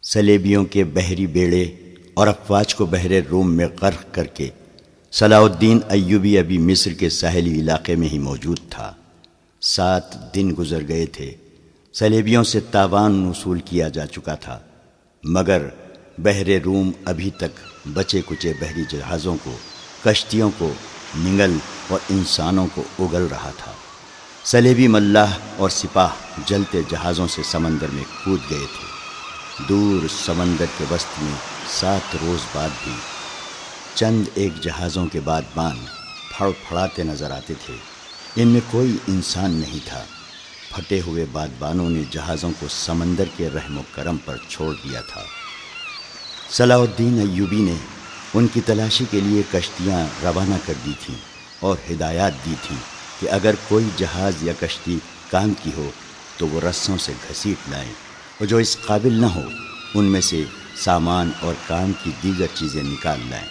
سلیبیوں کے بحری بیڑے اور افواج کو بحر روم میں غرق کر کے صلاح الدین ایوبی ابھی مصر کے ساحلی علاقے میں ہی موجود تھا۔ 7 دن گزر گئے تھے۔ سلیبیوں سے تاوان وصول کیا جا چکا تھا، مگر بحر روم ابھی تک بچے کچے بحری جہازوں کو، کشتیوں کو نگل اور انسانوں کو اگل رہا تھا۔ صلیبی ملاح اور سپاہ جلتے جہازوں سے سمندر میں کود گئے تھے۔ دور سمندر کے وسط میں 7 روز بعد بھی چند ایک جہازوں کے بادبان پھڑ پھڑاتے نظر آتے تھے۔ ان میں کوئی انسان نہیں تھا۔ پھٹے ہوئے بادبانوں نے جہازوں کو سمندر کے رحم و کرم پر چھوڑ دیا تھا۔ صلاح الدین ایوبی نے ان کی تلاشی کے لیے کشتیاں روانہ کر دی تھیں اور ہدایات دی تھیں کہ اگر کوئی جہاز یا کشتی کام کی ہو تو وہ رسوں سے گھسیٹ لائیں، اور جو اس قابل نہ ہو ان میں سے سامان اور کام کی دیگر چیزیں نکال لائیں۔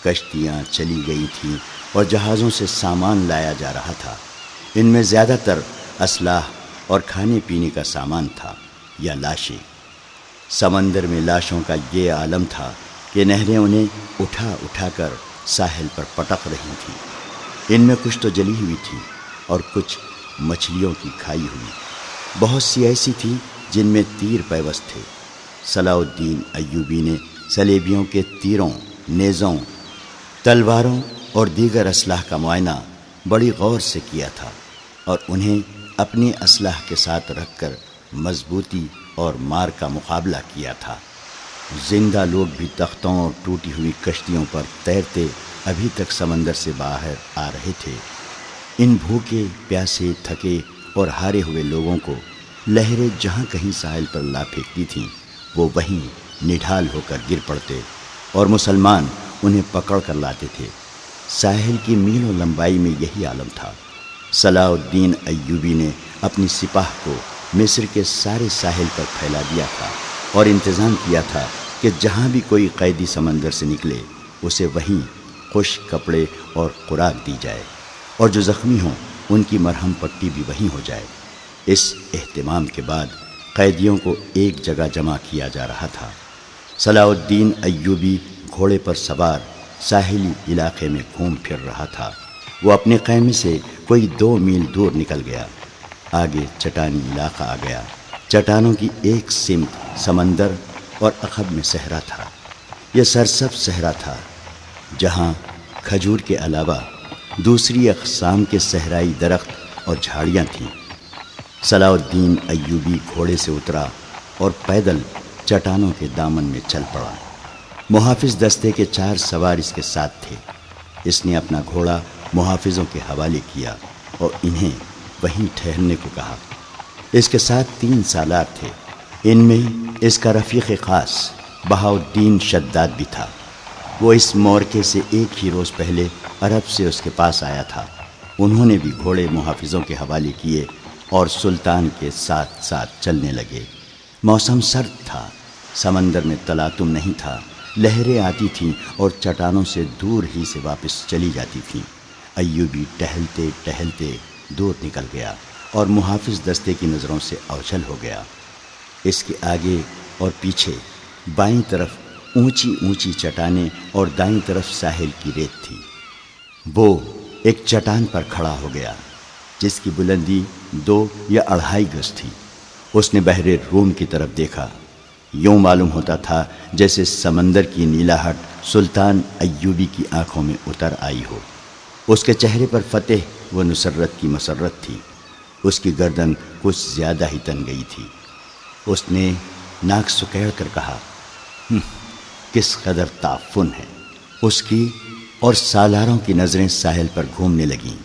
کشتیاں چلی گئی تھیں اور جہازوں سے سامان لایا جا رہا تھا۔ ان میں زیادہ تر اسلحہ اور کھانے پینے کا سامان تھا یا لاشیں۔ سمندر میں لاشوں کا یہ عالم تھا کہ نہریں انہیں اٹھا اٹھا کر ساحل پر پٹک رہی تھیں۔ ان میں کچھ تو جلی ہوئی تھی اور کچھ مچھلیوں کی کھائی ہوئی۔ بہت سی ایسی تھی جن میں تیر پیوست تھے۔ صلاح الدین ایوبی نے صلیبیوں کے تیروں، نیزوں، تلواروں اور دیگر اسلحہ کا معائنہ بڑی غور سے کیا تھا اور انہیں اپنی اسلحہ کے ساتھ رکھ کر مضبوطی اور مار کا مقابلہ کیا تھا۔ زندہ لوگ بھی تختوں اور ٹوٹی ہوئی کشتیوں پر تیرتے ابھی تک سمندر سے باہر آ رہے تھے۔ ان بھوکے، پیاسے، تھکے اور ہارے ہوئے لوگوں کو لہریں جہاں کہیں ساحل پر لا پھینکتی تھیں، وہ وہیں نڈھال ہو کر گر پڑتے اور مسلمان انہیں پکڑ کر لاتے تھے۔ ساحل کی میلوں لمبائی میں یہی عالم تھا۔ صلاح الدین ایوبی نے اپنی سپاہ کو مصر کے سارے ساحل پر پھیلا دیا تھا اور انتظام کیا تھا کہ جہاں بھی کوئی قیدی سمندر سے نکلے اسے وہیں خشک کپڑے اور خوراک دی جائے، اور جو زخمی ہوں ان کی مرہم پٹی بھی وہیں ہو جائے۔ اس اہتمام کے بعد قیدیوں کو ایک جگہ جمع کیا جا رہا تھا۔ صلاح الدین ایوبی گھوڑے پر سوار ساحلی علاقے میں گھوم پھر رہا تھا۔ وہ اپنے خیمے سے کوئی 2 میل دور نکل گیا۔ آگے چٹانی علاقہ آ گیا۔ چٹانوں کی ایک سمت سمندر اور عقب میں صحرا تھا۔ یہ سرسبز صحرا تھا جہاں کھجور کے علاوہ دوسری اقسام کے صحرائی درخت اور جھاڑیاں تھیں۔ صلاح الدین ایوبی گھوڑے سے اترا اور پیدل چٹانوں کے دامن میں چل پڑا۔ محافظ دستے کے 4 سوار اس کے ساتھ تھے۔ اس نے اپنا گھوڑا محافظوں کے حوالے کیا اور انہیں وہیں ٹھہرنے کو کہا۔ اس کے ساتھ 3 سالار تھے۔ ان میں اس کا رفیق خاص بہاؤالدین شداد بھی تھا۔ وہ اس مورکے سے ایک ہی روز پہلے عرب سے اس کے پاس آیا تھا۔ انہوں نے بھی گھوڑے محافظوں کے حوالے کیے اور سلطان کے ساتھ ساتھ چلنے لگے۔ موسم سرد تھا، سمندر میں تلاطم نہیں تھا۔ لہریں آتی تھیں اور چٹانوں سے دور ہی سے واپس چلی جاتی تھیں۔ ایوبی ٹہلتے ٹہلتے دور نکل گیا اور محافظ دستے کی نظروں سے اوجھل ہو گیا۔ اس کے آگے اور پیچھے بائیں طرف اونچی اونچی چٹانیں اور دائیں طرف ساحل کی ریت تھی۔ وہ ایک چٹان پر کھڑا ہو گیا جس کی بلندی 2 یا 2.5 گز تھی۔ اس نے بحر روم کی طرف دیکھا۔ یوں معلوم ہوتا تھا جیسے سمندر کی نیلاہٹ سلطان ایوبی کی آنکھوں میں اتر آئی ہو۔ اس کے چہرے پر فتح و نصرت کی مسرت تھی۔ اس کی گردن کچھ زیادہ ہی تن گئی تھی۔ اس نے ناک سکیڑ کر کہا، کس قدر تعفن ہے۔ اس کی اور سالاروں کی نظریں ساحل پر گھومنے لگیں۔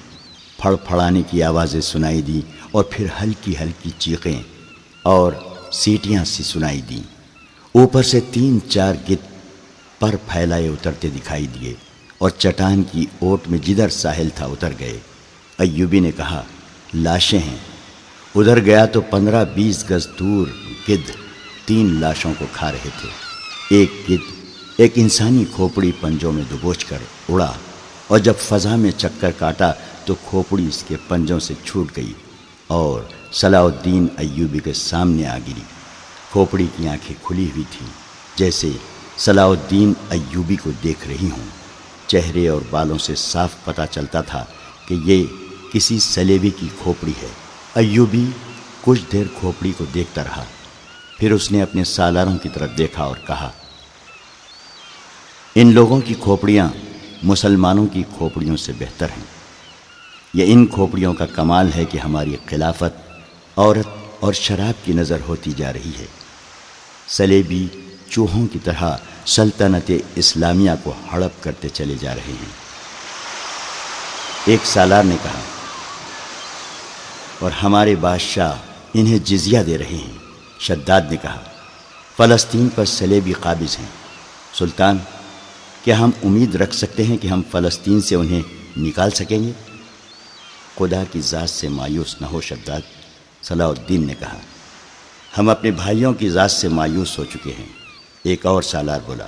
پھڑ پھڑانے کی آوازیں سنائی دیں اور پھر ہلکی ہلکی چیخیں اور سیٹیاں سی سنائی دیں۔ اوپر سے 3-4 گدھ پر پھیلائے اترتے دکھائی دیے اور چٹان کی اوٹ میں جدھر ساحل تھا اتر گئے۔ ایوبی نے کہا، لاشیں ہیں۔ ادھر گیا تو 15-20 گز دور گدھ 3 لاشوں کو کھا رہے تھے۔ ایک گدھ ایک انسانی کھوپڑی پنجوں میں دبوچ کر اڑا اور جب فضا میں چکر کاٹا تو کھوپڑی اس کے پنجوں سے چھوٹ گئی اور صلاح الدین ایوبی کے سامنے آ گری۔ کھوپڑی کی آنکھیں کھلی ہوئی تھیں، جیسے صلاح الدین ایوبی کو دیکھ رہی ہوں۔ چہرے اور بالوں سے صاف پتہ چلتا تھا کہ یہ کسی سلیبی کی کھوپڑی ہے۔ ایوبی کچھ دیر کھوپڑی کو دیکھتا رہا، پھر اس نے اپنے سالاروں کی طرف دیکھا اور کہا، ان لوگوں کی کھوپڑیاں مسلمانوں کی کھوپڑیوں سے بہتر ہیں۔ یہ ان کھوپڑیوں کا کمال ہے کہ ہماری خلافت عورت اور شراب کی نظر ہوتی جا رہی ہے۔ سلیبی چوہوں کی طرح سلطنت اسلامیہ کو ہڑپ کرتے چلے جا رہے ہیں۔ ایک سالار نے کہا، اور ہمارے بادشاہ انہیں جزیہ دے رہے ہیں۔ شداد نے کہا، فلسطین پر سلیبی قابض ہیں۔ سلطان، کیا ہم امید رکھ سکتے ہیں کہ ہم فلسطین سے انہیں نکال سکیں گے؟ خدا کی ذات سے مایوس نہ ہو شداد، صلاح الدین نے کہا، ہم اپنے بھائیوں کی ذات سے مایوس ہو چکے ہیں۔ ایک اور سالار بولا،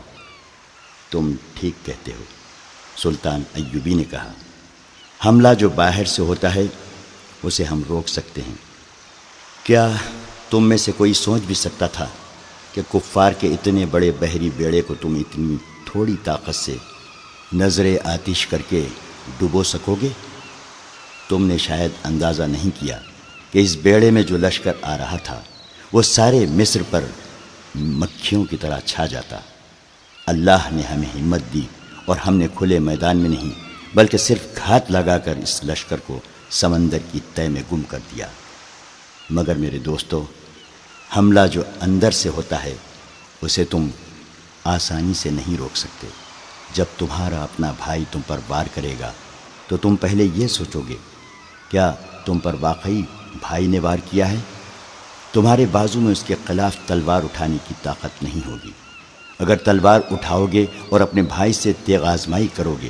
تم ٹھیک کہتے ہو۔ سلطان ایوبی نے کہا، حملہ جو باہر سے ہوتا ہے اسے ہم روک سکتے ہیں۔ کیا تم میں سے کوئی سوچ بھی سکتا تھا کہ کفار کے اتنے بڑے بحری بیڑے کو تم اتنی تھوڑی طاقت سے نظر آتش کر کے ڈبو سکو گے؟ تم نے شاید اندازہ نہیں کیا کہ اس بیڑے میں جو لشکر آ رہا تھا وہ سارے مصر پر مکھیوں کی طرح چھا جاتا۔ اللہ نے ہمیں ہمت دی اور ہم نے کھلے میدان میں نہیں بلکہ صرف گھات لگا کر اس لشکر کو سمندر کی تہہ میں گم کر دیا۔ مگر میرے دوستو، حملہ جو اندر سے ہوتا ہے اسے تم آسانی سے نہیں روک سکتے۔ جب تمہارا اپنا بھائی تم پر وار کرے گا تو تم پہلے یہ سوچو گے، کیا تم پر واقعی بھائی نے وار کیا ہے؟ تمہارے بازو میں اس کے خلاف تلوار اٹھانے کی طاقت نہیں ہوگی۔ اگر تلوار اٹھاؤ گے اور اپنے بھائی سے تیغ آزمائی کرو گے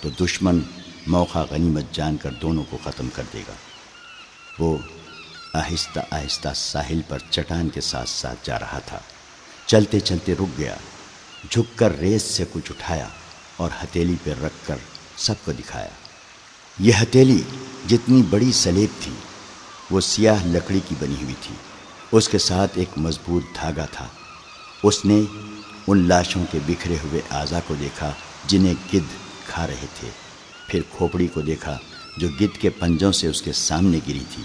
تو دشمن موقع غنیمت جان کر دونوں کو ختم کر دے گا۔ وہ آہستہ آہستہ ساحل پر چٹان کے ساتھ ساتھ جا رہا تھا۔ چلتے چلتے رک گیا، جھک کر ریت سے کچھ اٹھایا اور ہتھیلی پہ رکھ کر سب کو دکھایا۔ یہ ہتھیلی جتنی بڑی سلیب تھی وہ سیاہ لکڑی کی بنی ہوئی تھی۔ اس کے ساتھ ایک مضبوط دھاگا تھا۔ اس نے ان لاشوں کے بکھرے ہوئے اعضاء کو دیکھا جنہیں گدھ کھا رہے تھے، پھر کھوپڑی کو دیکھا جو گدھ کے پنجوں سے اس کے سامنے گری تھی۔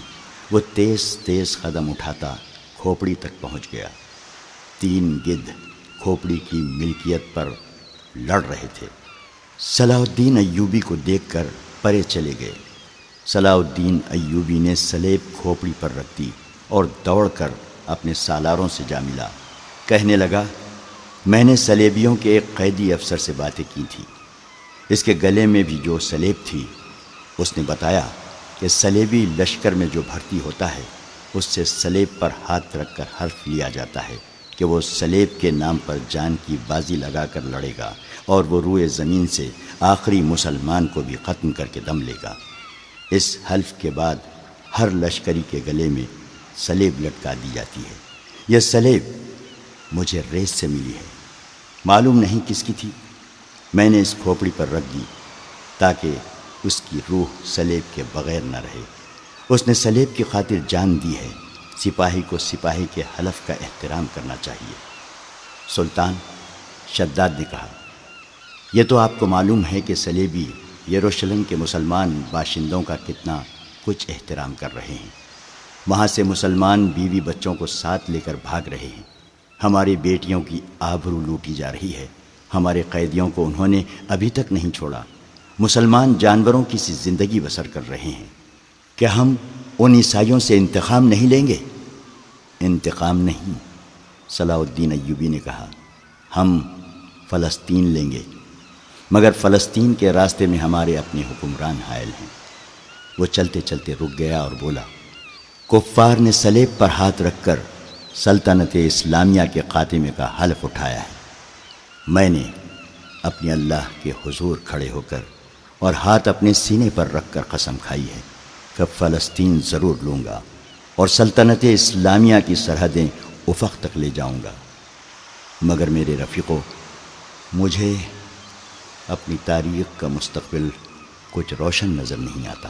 وہ تیز تیز قدم اٹھاتا کھوپڑی تک پہنچ گیا۔ 3 گدھ کھوپڑی کی ملکیت پر لڑ رہے تھے۔ صلاح الدین ایوبی کو دیکھ کر پرے چلے گئے۔ صلاح الدین ایوبی نے سلیب کھوپڑی پر رکھ دی اور دوڑ کر اپنے سالاروں سے جا ملا۔ کہنے لگا، میں نے سلیبیوں کے ایک قیدی افسر سے باتیں کی تھی۔ اس کے گلے میں بھی جو سلیب تھی، اس نے بتایا کہ سلیبی لشکر میں جو بھرتی ہوتا ہے اس سے سلیب پر ہاتھ رکھ کر حلف لیا جاتا ہے کہ وہ سلیب کے نام پر جان کی بازی لگا کر لڑے گا اور وہ روئے زمین سے آخری مسلمان کو بھی ختم کر کے دم لے گا۔ اس حلف کے بعد ہر لشکری کے گلے میں سلیب لٹکا دی جاتی ہے۔ یہ سلیب مجھے ریس سے ملی ہے، معلوم نہیں کس کی تھی۔ میں نے اس کھوپڑی پر رکھ دی تاکہ اس کی روح سلیب کے بغیر نہ رہے۔ اس نے سلیب کی خاطر جان دی ہے۔ سپاہی کو سپاہی کے حلف کا احترام کرنا چاہیے۔ سلطان، شداد نے کہا، یہ تو آپ کو معلوم ہے کہ سلیبی یروشلم کے مسلمان باشندوں کا کتنا کچھ احترام کر رہے ہیں۔ وہاں سے مسلمان بیوی بچوں کو ساتھ لے کر بھاگ رہے ہیں۔ ہماری بیٹیوں کی آبرو لوٹی جا رہی ہے۔ ہمارے قیدیوں کو انہوں نے ابھی تک نہیں چھوڑا۔ مسلمان جانوروں کی سی زندگی بسر کر رہے ہیں۔ کیا ہم ان عیسائیوں سے انتقام نہیں لیں گے؟ انتقام نہیں، صلاح الدین ایوبی نے کہا، ہم فلسطین لیں گے، مگر فلسطین کے راستے میں ہمارے اپنے حکمران حائل ہیں۔ وہ چلتے چلتے رک گیا اور بولا، کفار نے سلیب پر ہاتھ رکھ کر سلطنت اسلامیہ کے خاتمے کا حلف اٹھایا ہے۔ میں نے اپنے اللہ کے حضور کھڑے ہو کر اور ہاتھ اپنے سینے پر رکھ کر قسم کھائی ہے کہ فلسطین ضرور لوں گا اور سلطنت اسلامیہ کی سرحدیں افق تک لے جاؤں گا۔ مگر میرے رفیقو، مجھے اپنی تاریخ کا مستقبل کچھ روشن نظر نہیں آتا۔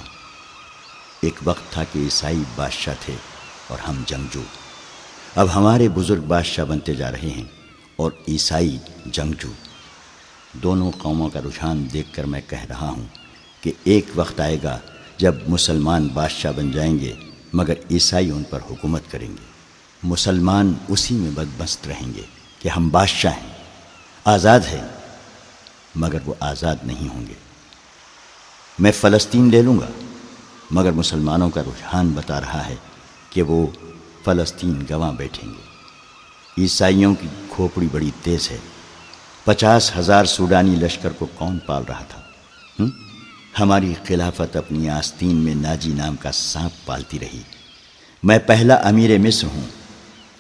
ایک وقت تھا کہ عیسائی بادشاہ تھے اور ہم جنگجو۔ اب ہمارے بزرگ بادشاہ بنتے جا رہے ہیں اور عیسائی جنگجو۔ دونوں قوموں کا رجحان دیکھ کر میں کہہ رہا ہوں کہ ایک وقت آئے گا جب مسلمان بادشاہ بن جائیں گے مگر عیسائی ان پر حکومت کریں گے۔ مسلمان اسی میں بدمست رہیں گے کہ ہم بادشاہ ہیں، آزاد ہیں، مگر وہ آزاد نہیں ہوں گے۔ میں فلسطین لے لوں گا مگر مسلمانوں کا رجحان بتا رہا ہے کہ وہ فلسطین گنوا بیٹھیں گے۔ عیسائیوں کی کھوپڑی بڑی تیز ہے۔ 50,000 سوڈانی لشکر کو کون پال رہا تھا؟ ہماری خلافت اپنی آستین میں ناجی نام کا سانپ پالتی رہی۔ میں پہلا امیر مصر ہوں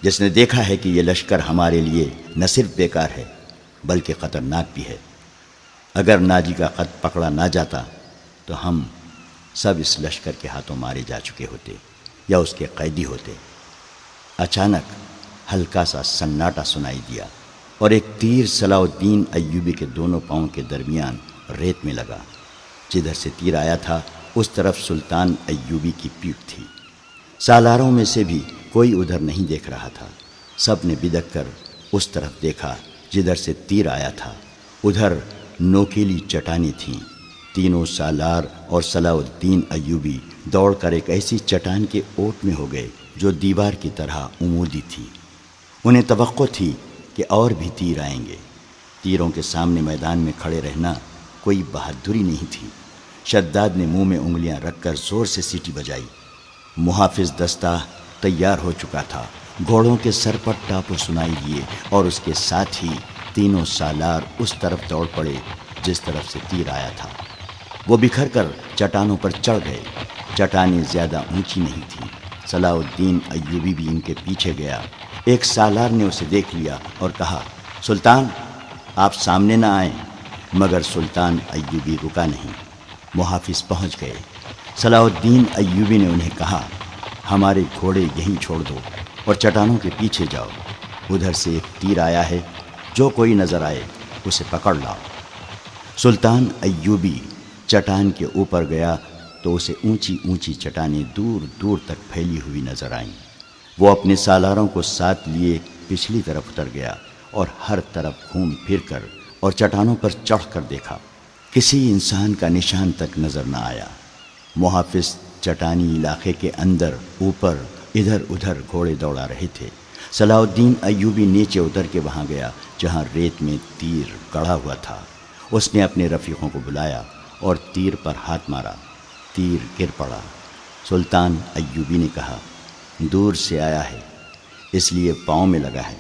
جس نے دیکھا ہے کہ یہ لشکر ہمارے لیے نہ صرف بیکار ہے بلکہ خطرناک بھی ہے۔ اگر ناجی کا خط پکڑا نہ جاتا تو ہم سب اس لشکر کے ہاتھوں مارے جا چکے ہوتے یا اس کے قیدی ہوتے۔ اچانک ہلکا سا سناٹا سنائی دیا اور ایک تیر صلاح الدین ایوبی کے دونوں پاؤں کے درمیان ریت میں لگا۔ جدھر سے تیر آیا تھا اس طرف سلطان ایوبی کی پیٹھ تھی۔ سالاروں میں سے بھی کوئی ادھر نہیں دیکھ رہا تھا۔ سب نے بدک کر اس طرف دیکھا جدھر سے تیر آیا تھا۔ ادھر نوکیلی چٹانیں تھیں۔ تینوں سالار اور صلاح الدین ایوبی دوڑ کر ایک ایسی چٹان کے اوٹ میں ہو گئے جو دیوار کی طرح عمودی تھی۔ انہیں توقع تھی کہ اور بھی تیر آئیں گے۔ تیروں کے سامنے میدان میں کھڑے رہنا کوئی بہادری نہیں تھی۔ شداد نے منہ میں انگلیاں رکھ کر زور سے سیٹی بجائی۔ محافظ دستہ تیار ہو چکا تھا۔ گھوڑوں کے سر پر ٹاپو سنائی دیے اور اس کے ساتھ ہی تینوں سالار اس طرف دوڑ پڑے جس طرف سے تیر آیا تھا۔ وہ بکھر کر چٹانوں پر چڑھ گئے۔ چٹانیں زیادہ اونچی نہیں تھیں۔ صلاح الدین ایوبی بھی ان کے پیچھے گیا۔ ایک سالار نے اسے دیکھ لیا اور کہا، سلطان آپ سامنے نہ آئیں، مگر سلطان ایوبی رکا نہیں۔ محافظ پہنچ گئے۔ صلاح الدین ایوبی نے انہیں کہا، ہمارے گھوڑے یہیں چھوڑ دو اور چٹانوں کے پیچھے جاؤ۔ ادھر سے ایک تیر آیا ہے، جو کوئی نظر آئے اسے پکڑ لاؤ۔ سلطان ایوبی چٹان کے اوپر گیا تو اسے اونچی اونچی چٹانیں دور دور تک پھیلی ہوئی نظر آئیں۔ وہ اپنے سالاروں کو ساتھ لیے پچھلی طرف اتر گیا اور ہر طرف گھوم پھر کر اور چٹانوں پر چڑھ کر دیکھا۔ کسی انسان کا نشان تک نظر نہ آیا۔ محافظ چٹانی علاقے کے اندر اوپر ادھر ادھر گھوڑے دوڑا رہے تھے۔ صلاح الدین ایوبی نیچے اتر کے وہاں گیا جہاں ریت میں تیر گڑا ہوا تھا۔ اس نے اپنے رفیقوں کو بلایا اور تیر پر ہاتھ مارا۔ تیر گر پڑا۔ سلطان ایوبی نے کہا، دور سے آیا ہے اس لیے پاؤں میں لگا ہے،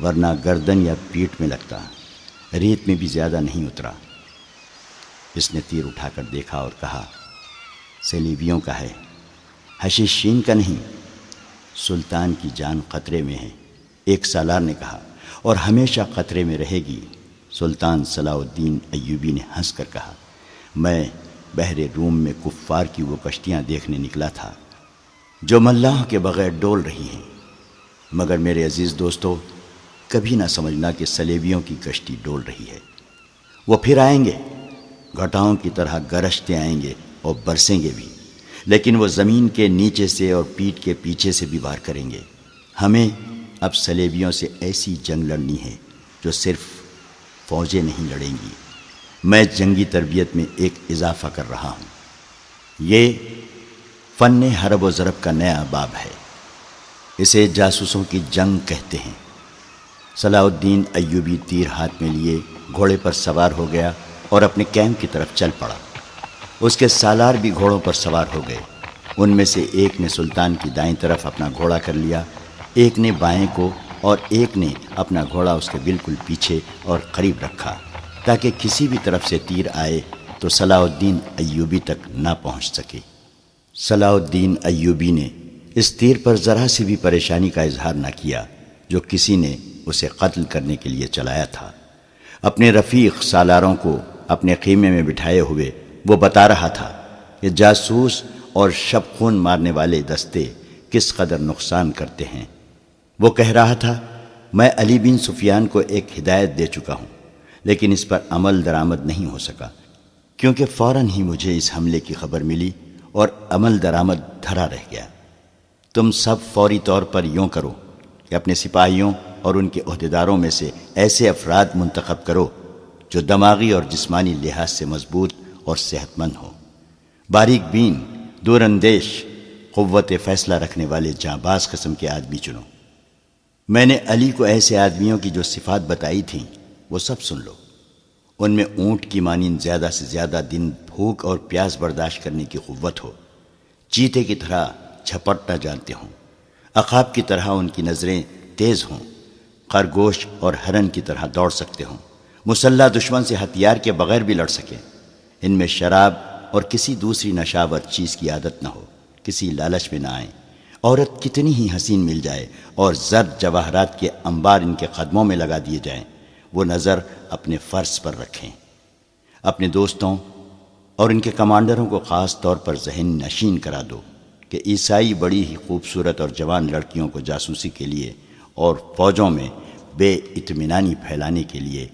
ورنہ گردن یا پیٹھ میں لگتا، ریت میں بھی زیادہ نہیں اترا۔ اس نے تیر اٹھا کر دیکھا اور کہا، سلیبیوں کا ہے، حشیشین کا نہیں۔ سلطان کی جان خطرے میں ہے، ایک سالار نے کہا، اور ہمیشہ خطرے میں رہے گی۔ سلطان صلاح الدین ایوبی نے ہنس کر کہا، میں بحر روم میں کفار کی وہ کشتیاں دیکھنے نکلا تھا جو ملاحوں کے بغیر ڈول رہی ہیں، مگر میرے عزیز دوستو، کبھی نہ سمجھنا کہ سلیبیوں کی کشتی ڈول رہی ہے۔ وہ پھر آئیں گے، گھٹاؤں کی طرح گرجتے آئیں گے اور برسیں گے بھی، لیکن وہ زمین کے نیچے سے اور پیٹھ کے پیچھے سے بھی وار کریں گے۔ ہمیں اب سلیبیوں سے ایسی جنگ لڑنی ہے جو صرف فوجیں نہیں لڑیں گی۔ میں جنگی تربیت میں ایک اضافہ کر رہا ہوں۔ یہ فن حرب و ضرب کا نیا باب ہے۔ اسے جاسوسوں کی جنگ کہتے ہیں۔ صلاح الدین ایوبی تیر ہاتھ میں لیے گھوڑے پر سوار ہو گیا اور اپنے کیمپ کی طرف چل پڑا۔ اس کے سالار بھی گھوڑوں پر سوار ہو گئے۔ ان میں سے ایک نے سلطان کی دائیں طرف اپنا گھوڑا کر لیا، ایک نے بائیں کو، اور ایک نے اپنا گھوڑا اس کے بالکل پیچھے اور قریب رکھا تاکہ کسی بھی طرف سے تیر آئے تو صلاح الدین ایوبی تک نہ پہنچ سکے۔ صلاح الدین ایوبی نے اس تیر پر ذرا سی بھی پریشانی کا اظہار نہ کیا جو کسی نے اسے قتل کرنے کے لیے چلایا تھا۔ اپنے رفیق سالاروں کو اپنے خیمے میں بٹھائے ہوئے وہ بتا رہا تھا کہ جاسوس اور شب خون مارنے والے دستے کس قدر نقصان کرتے ہیں۔ وہ کہہ رہا تھا، میں علی بن سفیان کو ایک ہدایت دے چکا ہوں، لیکن اس پر عمل درآمد نہیں ہو سکا، کیونکہ فوراً ہی مجھے اس حملے کی خبر ملی اور عمل درآمد دھرا رہ گیا۔ تم سب فوری طور پر یوں کرو، کہ اپنے سپاہیوں اور ان کے عہدیداروں میں سے ایسے افراد منتخب کرو جو دماغی اور جسمانی لحاظ سے مضبوط اور صحت مند ہوں، باریک بین، دور اندیش، قوت فیصلہ رکھنے والے جانباز قسم کے آدمی چنو۔ میں نے علی کو ایسے آدمیوں کی جو صفات بتائی تھیں وہ سب سن لو۔ ان میں اونٹ کی مانند زیادہ سے زیادہ دن بھوک اور پیاس برداشت کرنے کی قوت ہو، چیتے کی طرح جھپٹنا جانتے ہوں، عقاب کی طرح ان کی نظریں تیز ہوں، خرگوش اور ہرن کی طرح دوڑ سکتے ہوں، مسلح دشمن سے ہتھیار کے بغیر بھی لڑ سکیں، ان میں شراب اور کسی دوسری نشاور چیز کی عادت نہ ہو، کسی لالچ میں نہ آئیں، عورت کتنی ہی حسین مل جائے اور زر جواہرات کے انبار ان کے قدموں میں لگا دیے جائیں، وہ نظر اپنے فرض پر رکھیں۔ اپنے دوستوں اور ان کے کمانڈروں کو خاص طور پر ذہن نشین کرا دو کہ عیسائی بڑی ہی خوبصورت اور جوان لڑکیوں کو جاسوسی کے لیے اور فوجوں میں بے اطمینانی پھیلانے کے لیے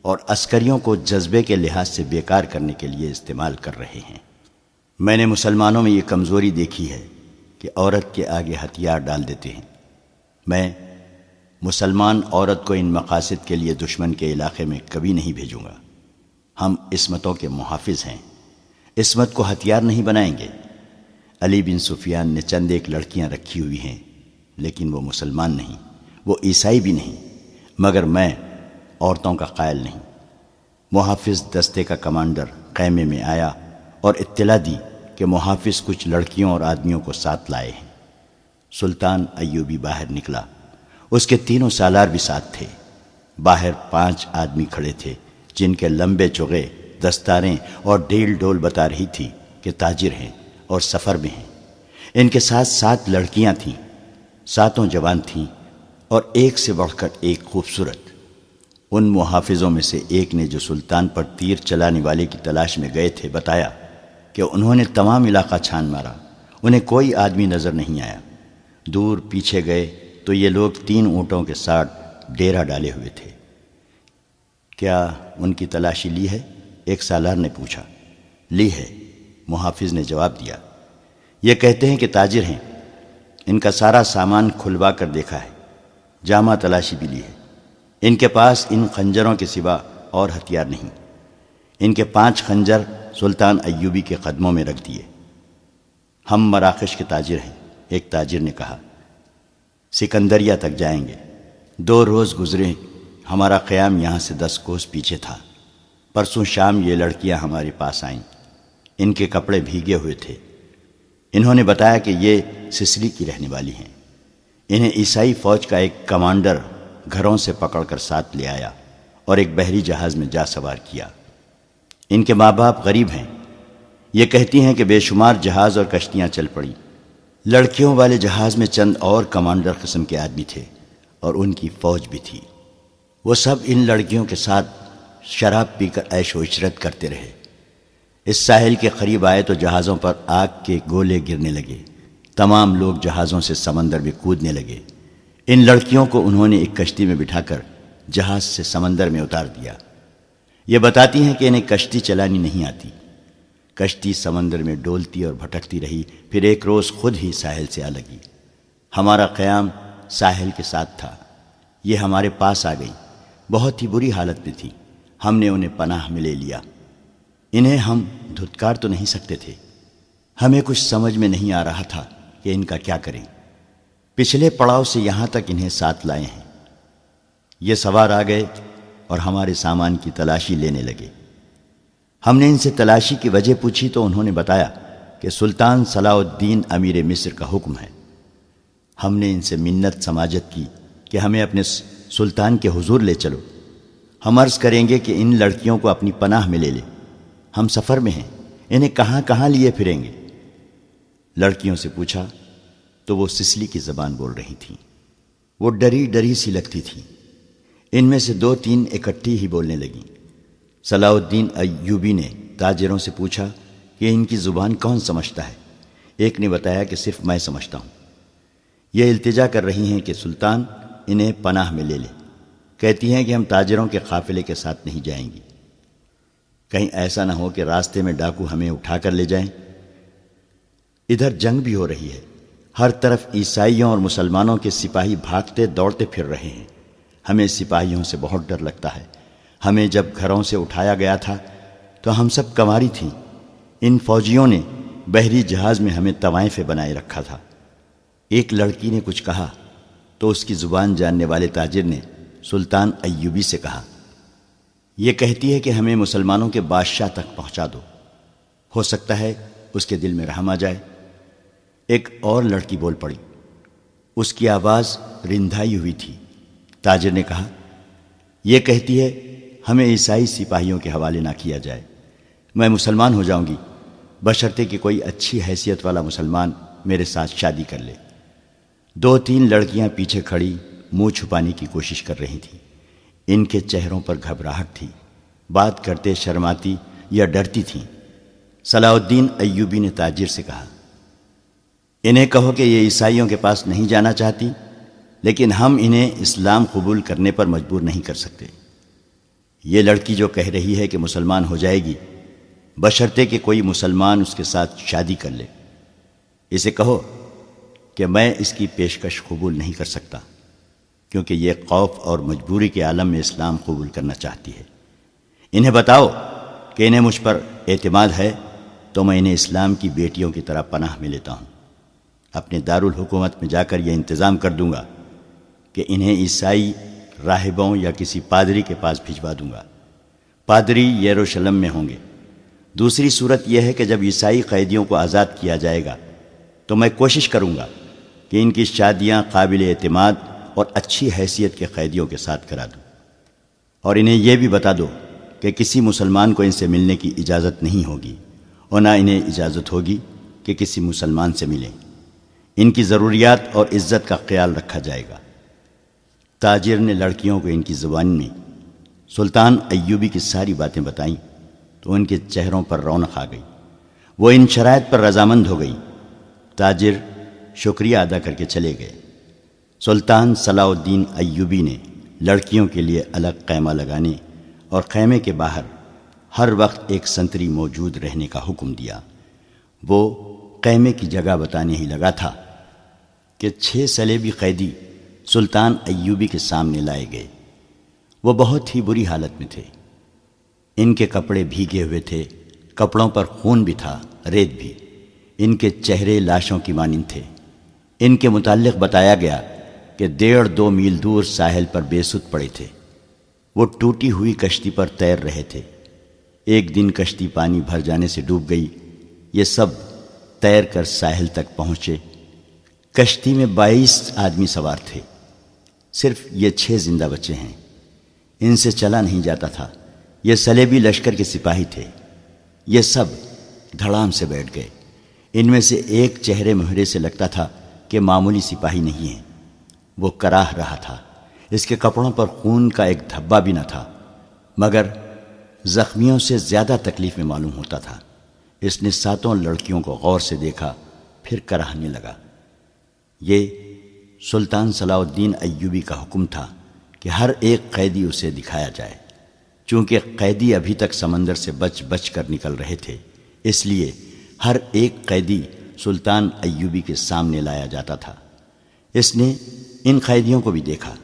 اور عسکریوں کو جذبے کے لحاظ سے بیکار کرنے کے لیے استعمال کر رہے ہیں۔ میں نے مسلمانوں میں یہ کمزوری دیکھی ہے کہ عورت کے آگے ہتھیار ڈال دیتے ہیں۔ میں مسلمان عورت کو ان مقاصد کے لیے دشمن کے علاقے میں کبھی نہیں بھیجوں گا۔ ہم عصمتوں کے محافظ ہیں، عصمت کو ہتھیار نہیں بنائیں گے۔ علی بن سفیان نے چند ایک لڑکیاں رکھی ہوئی ہیں، لیکن وہ مسلمان نہیں، وہ عیسائی بھی نہیں، مگر میں عورتوں کا قائل نہیں۔ محافظ دستے کا کمانڈر خیمے میں آیا اور اطلاع دی کہ محافظ کچھ لڑکیوں اور آدمیوں کو ساتھ لائے ہیں۔ سلطان ایوبی باہر نکلا، اس کے تینوں سالار بھی ساتھ تھے۔ باہر 5 آدمی کھڑے تھے جن کے لمبے چوغے، دستاریں اور ڈیل ڈول بتا رہی تھی کہ تاجر ہیں اور سفر میں ہیں۔ ان کے ساتھ 7 لڑکیاں تھیں، 7 جوان تھیں اور ایک سے بڑھ کر ایک خوبصورت۔ ان محافظوں میں سے ایک نے جو سلطان پر تیر چلانے والے کی تلاش میں گئے تھے بتایا کہ انہوں نے تمام علاقہ چھان مارا، انہیں کوئی آدمی نظر نہیں آیا۔ دور پیچھے گئے تو یہ لوگ 3 اونٹوں کے ساتھ ڈیرا ڈالے ہوئے تھے۔ کیا ان کی تلاشی لی ہے؟ ایک سالار نے پوچھا۔ لی ہے، محافظ نے جواب دیا۔ یہ کہتے ہیں کہ تاجر ہیں، ان کا سارا سامان کھلوا کر دیکھا ہے، جامع تلاشی بھی لی ہے۔ ان کے پاس ان خنجروں کے سوا اور ہتھیار نہیں۔ ان کے 5 خنجر سلطان ایوبی کے قدموں میں رکھ دیے۔ ہم مراکش کے تاجر ہیں، ایک تاجر نے کہا، سکندریہ تک جائیں گے۔ 2 روز گزرے، ہمارا قیام یہاں سے 10 کوس پیچھے تھا۔ پرسوں شام یہ لڑکیاں ہمارے پاس آئیں، ان کے کپڑے بھیگے ہوئے تھے۔ انہوں نے بتایا کہ یہ سسلی کی رہنے والی ہیں۔ انہیں عیسائی فوج کا ایک کمانڈر گھروں سے پکڑ کر ساتھ لے آیا اور ایک بحری جہاز میں جا سوار کیا۔ ان کے ماں باپ غریب ہیں، یہ کہتی ہیں کہ بے شمار جہاز اور کشتیاں چل پڑیں۔ لڑکیوں والے جہاز میں چند اور کمانڈر قسم کے آدمی تھے اور ان کی فوج بھی تھی۔ وہ سب ان لڑکیوں کے ساتھ شراب پی کر عیش و عشرت کرتے رہے۔ اس ساحل کے قریب آئے تو جہازوں پر آگ کے گولے گرنے لگے، تمام لوگ جہازوں سے سمندر میں کودنے لگے۔ ان لڑکیوں کو انہوں نے ایک کشتی میں بٹھا کر جہاز سے سمندر میں اتار دیا۔ یہ بتاتی ہیں کہ انہیں کشتی چلانی نہیں آتی۔ کشتی سمندر میں ڈولتی اور بھٹکتی رہی، پھر ایک روز خود ہی ساحل سے آ لگی۔ ہمارا قیام ساحل کے ساتھ تھا، یہ ہمارے پاس آ گئی، بہت ہی بری حالت میں تھی۔ ہم نے انہیں پناہ میں لے لیا۔ انہیں ہم دھتکار تو نہیں سکتے تھے، ہمیں کچھ سمجھ میں نہیں آ رہا تھا کہ ان کا کیا کریں۔ پچھلے پڑاؤ سے یہاں تک انہیں ساتھ لائے ہیں۔ یہ سوار آ گئے اور ہمارے سامان کی تلاشی لینے لگے۔ ہم نے ان سے تلاشی کی وجہ پوچھی تو انہوں نے بتایا کہ سلطان صلاح الدین امیر مصر کا حکم ہے۔ ہم نے ان سے منت سماجت کی کہ ہمیں اپنے سلطان کے حضور لے چلو، ہم عرض کریں گے کہ ان لڑکیوں کو اپنی پناہ میں لے لے، ہم سفر میں ہیں، انہیں کہاں کہاں لیے پھریں گے۔ لڑکیوں سے پوچھا تو وہ سسلی کی زبان بول رہی تھیں۔ وہ ڈری ڈری سی لگتی تھیں۔ ان میں سے 2-3 اکٹھی ہی بولنے لگیں۔ صلاح الدین ایوبی نے تاجروں سے پوچھا کہ ان کی زبان کون سمجھتا ہے؟ ایک نے بتایا کہ صرف میں سمجھتا ہوں۔ یہ التجا کر رہی ہیں کہ سلطان انہیں پناہ میں لے لے، کہتی ہیں کہ ہم تاجروں کے قافلے کے ساتھ نہیں جائیں گی، کہیں ایسا نہ ہو کہ راستے میں ڈاکو ہمیں اٹھا کر لے جائیں۔ ادھر جنگ بھی ہو رہی ہے، ہر طرف عیسائیوں اور مسلمانوں کے سپاہی بھاگتے دوڑتے پھر رہے ہیں۔ ہمیں سپاہیوں سے بہت ڈر لگتا ہے۔ ہمیں جب گھروں سے اٹھایا گیا تھا تو ہم سب کنواری تھیں۔ ان فوجیوں نے بحری جہاز میں ہمیں طوائفیں بنائے رکھا تھا۔ ایک لڑکی نے کچھ کہا تو اس کی زبان جاننے والے تاجر نے سلطان ایوبی سے کہا، یہ کہتی ہے کہ ہمیں مسلمانوں کے بادشاہ تک پہنچا دو، ہو سکتا ہے اس کے دل میں رحم آ جائے۔ ایک اور لڑکی بول پڑی، اس کی آواز رندھائی ہوئی تھی۔ تاجر نے کہا، یہ کہتی ہے ہمیں عیسائی سپاہیوں کے حوالے نہ کیا جائے، میں مسلمان ہو جاؤں گی بشرطے کہ کوئی اچھی حیثیت والا مسلمان میرے ساتھ شادی کر لے۔ 2-3 لڑکیاں پیچھے کھڑی منہ چھپانے کی کوشش کر رہی تھیں۔ ان کے چہروں پر گھبراہٹ تھی، بات کرتے شرماتی یا ڈرتی تھیں۔ صلاح الدین ایوبی نے تاجر سے کہا، انہیں کہو کہ یہ عیسائیوں کے پاس نہیں جانا چاہتی، لیکن ہم انہیں اسلام قبول کرنے پر مجبور نہیں کر سکتے۔ یہ لڑکی جو کہہ رہی ہے کہ مسلمان ہو جائے گی بشرطے کہ کوئی مسلمان اس کے ساتھ شادی کر لے، اسے کہو کہ میں اس کی پیشکش قبول نہیں کر سکتا، کیونکہ یہ خوف اور مجبوری کے عالم میں اسلام قبول کرنا چاہتی ہے۔ انہیں بتاؤ کہ انہیں مجھ پر اعتماد ہے تو میں انہیں اسلام کی بیٹیوں کی طرح پناہ میں لیتا ہوں۔ اپنے دارالحکومت میں جا کر یہ انتظام کر دوں گا کہ انہیں عیسائی راہبوں یا کسی پادری کے پاس بھجوا دوں گا۔ پادری یروشلم میں ہوں گے۔ دوسری صورت یہ ہے کہ جب عیسائی قیدیوں کو آزاد کیا جائے گا تو میں کوشش کروں گا کہ ان کی شادیاں قابل اعتماد اور اچھی حیثیت کے قیدیوں کے ساتھ کرا دوں، اور انہیں یہ بھی بتا دو کہ کسی مسلمان کو ان سے ملنے کی اجازت نہیں ہوگی، اور نہ انہیں اجازت ہوگی کہ کسی مسلمان سے ملیں۔ ان کی ضروریات اور عزت کا خیال رکھا جائے گا۔ تاجر نے لڑکیوں کو ان کی زبان میں سلطان ایوبی کی ساری باتیں بتائیں تو ان کے چہروں پر رونق آ گئی، وہ ان شرائط پر رضامند ہو گئی۔ تاجر شکریہ ادا کر کے چلے گئے۔ سلطان صلاح الدین ایوبی نے لڑکیوں کے لیے الگ خیمہ لگانے اور خیمے کے باہر ہر وقت ایک سنتری موجود رہنے کا حکم دیا۔ وہ خیمے کی جگہ بتانے ہی لگا تھا کہ 6 صلیبی قیدی سلطان ایوبی کے سامنے لائے گئے۔ وہ بہت ہی بری حالت میں تھے۔ ان کے کپڑے بھیگے ہوئے تھے، کپڑوں پر خون بھی تھا، ریت بھی۔ ان کے چہرے لاشوں کی مانند تھے۔ ان کے متعلق بتایا گیا کہ 1.5-2 میل دور ساحل پر بے سود پڑے تھے۔ وہ ٹوٹی ہوئی کشتی پر تیر رہے تھے۔ ایک دن کشتی پانی بھر جانے سے ڈوب گئی۔ یہ سب تیر کر ساحل تک پہنچے۔ کشتی میں 22 آدمی سوار تھے، صرف یہ 6 زندہ بچے ہیں۔ ان سے چلا نہیں جاتا تھا۔ یہ صلیبی لشکر کے سپاہی تھے۔ یہ سب دھڑام سے بیٹھ گئے۔ ان میں سے ایک چہرے مہرے سے لگتا تھا کہ معمولی سپاہی نہیں ہے۔ وہ کراہ رہا تھا۔ اس کے کپڑوں پر خون کا ایک دھبا بھی نہ تھا، مگر زخمیوں سے زیادہ تکلیف میں معلوم ہوتا تھا۔ اس نے 7 لڑکیوں کو غور سے دیکھا، پھر کراہنے لگا۔ یہ سلطان صلاح الدین ایوبی کا حکم تھا کہ ہر ایک قیدی اسے دکھایا جائے۔ چونکہ قیدی ابھی تک سمندر سے بچ بچ کر نکل رہے تھے، اس لیے ہر ایک قیدی سلطان ایوبی کے سامنے لایا جاتا تھا۔ اس نے ان قیدیوں کو بھی دیکھا،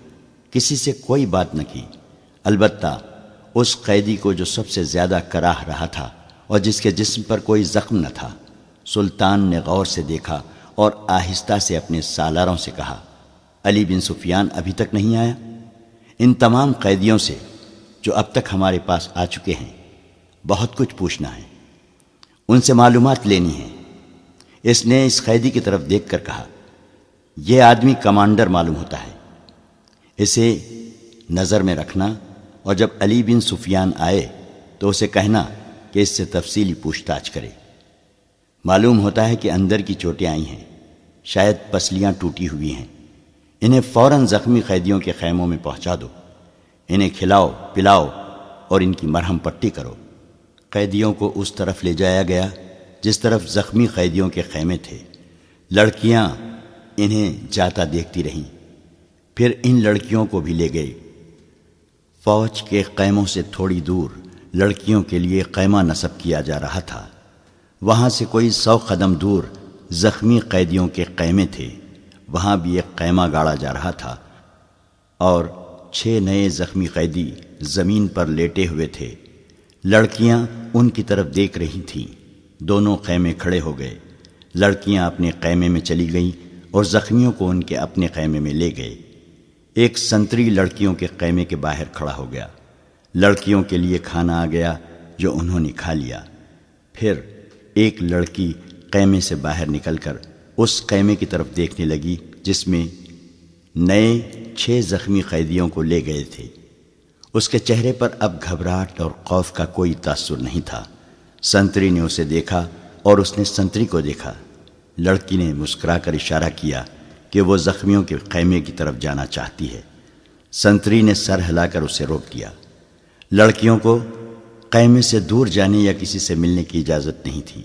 کسی سے کوئی بات نہ کی، البتہ اس قیدی کو جو سب سے زیادہ کراہ رہا تھا اور جس کے جسم پر کوئی زخم نہ تھا، سلطان نے غور سے دیکھا اور آہستہ سے اپنے سالاروں سے کہا، علی بن سفیان ابھی تک نہیں آیا؟ ان تمام قیدیوں سے جو اب تک ہمارے پاس آ چکے ہیں بہت کچھ پوچھنا ہے، ان سے معلومات لینی ہے۔ اس نے اس قیدی کی طرف دیکھ کر کہا، یہ آدمی کمانڈر معلوم ہوتا ہے، اسے نظر میں رکھنا، اور جب علی بن سفیان آئے تو اسے کہنا کہ اس سے تفصیلی پوچھ تاچھ کرے۔ معلوم ہوتا ہے کہ اندر کی چوٹیں آئی ہیں، شاید پسلیاں ٹوٹی ہوئی ہیں۔ انہیں فوراً زخمی قیدیوں کے خیموں میں پہنچا دو، انہیں کھلاؤ پلاؤ اور ان کی مرہم پٹی کرو۔ قیدیوں کو اس طرف لے جایا گیا جس طرف زخمی قیدیوں کے خیمے تھے۔ لڑکیاں انہیں جاتا دیکھتی رہیں، پھر ان لڑکیوں کو بھی لے گئے۔ فوج کے خیموں سے تھوڑی دور لڑکیوں کے لیے خیمہ نصب کیا جا رہا تھا۔ وہاں سے کوئی 100 قدم دور زخمی قیدیوں کے خیمے تھے، وہاں بھی ایک خیمہ گاڑا جا رہا تھا اور 6 نئے زخمی قیدی زمین پر لیٹے ہوئے تھے۔ لڑکیاں ان کی طرف دیکھ رہی تھیں۔ دونوں خیمے کھڑے ہو گئے۔ لڑکیاں اپنے خیمے میں چلی گئیں اور زخمیوں کو ان کے اپنے خیمے میں لے گئے۔ ایک سنتری لڑکیوں کے خیمے کے باہر کھڑا ہو گیا۔ لڑکیوں کے لیے کھانا آ گیا جو انہوں نے کھا لیا۔ پھر ایک لڑکی خیمے سے باہر نکل کر اس خیمے کی طرف دیکھنے لگی جس میں نئے 6 زخمی قیدیوں کو لے گئے تھے۔ اس کے چہرے پر اب گھبراہٹ اور خوف کا کوئی تاثر نہیں تھا۔ سنتری نے اسے دیکھا اور اس نے سنتری کو دیکھا۔ لڑکی نے مسکرا کر اشارہ کیا کہ وہ زخمیوں کے خیمے کی طرف جانا چاہتی ہے۔ سنتری نے سر ہلا کر اسے روک دیا۔ لڑکیوں کو خیمے سے دور جانے یا کسی سے ملنے کی اجازت نہیں تھی۔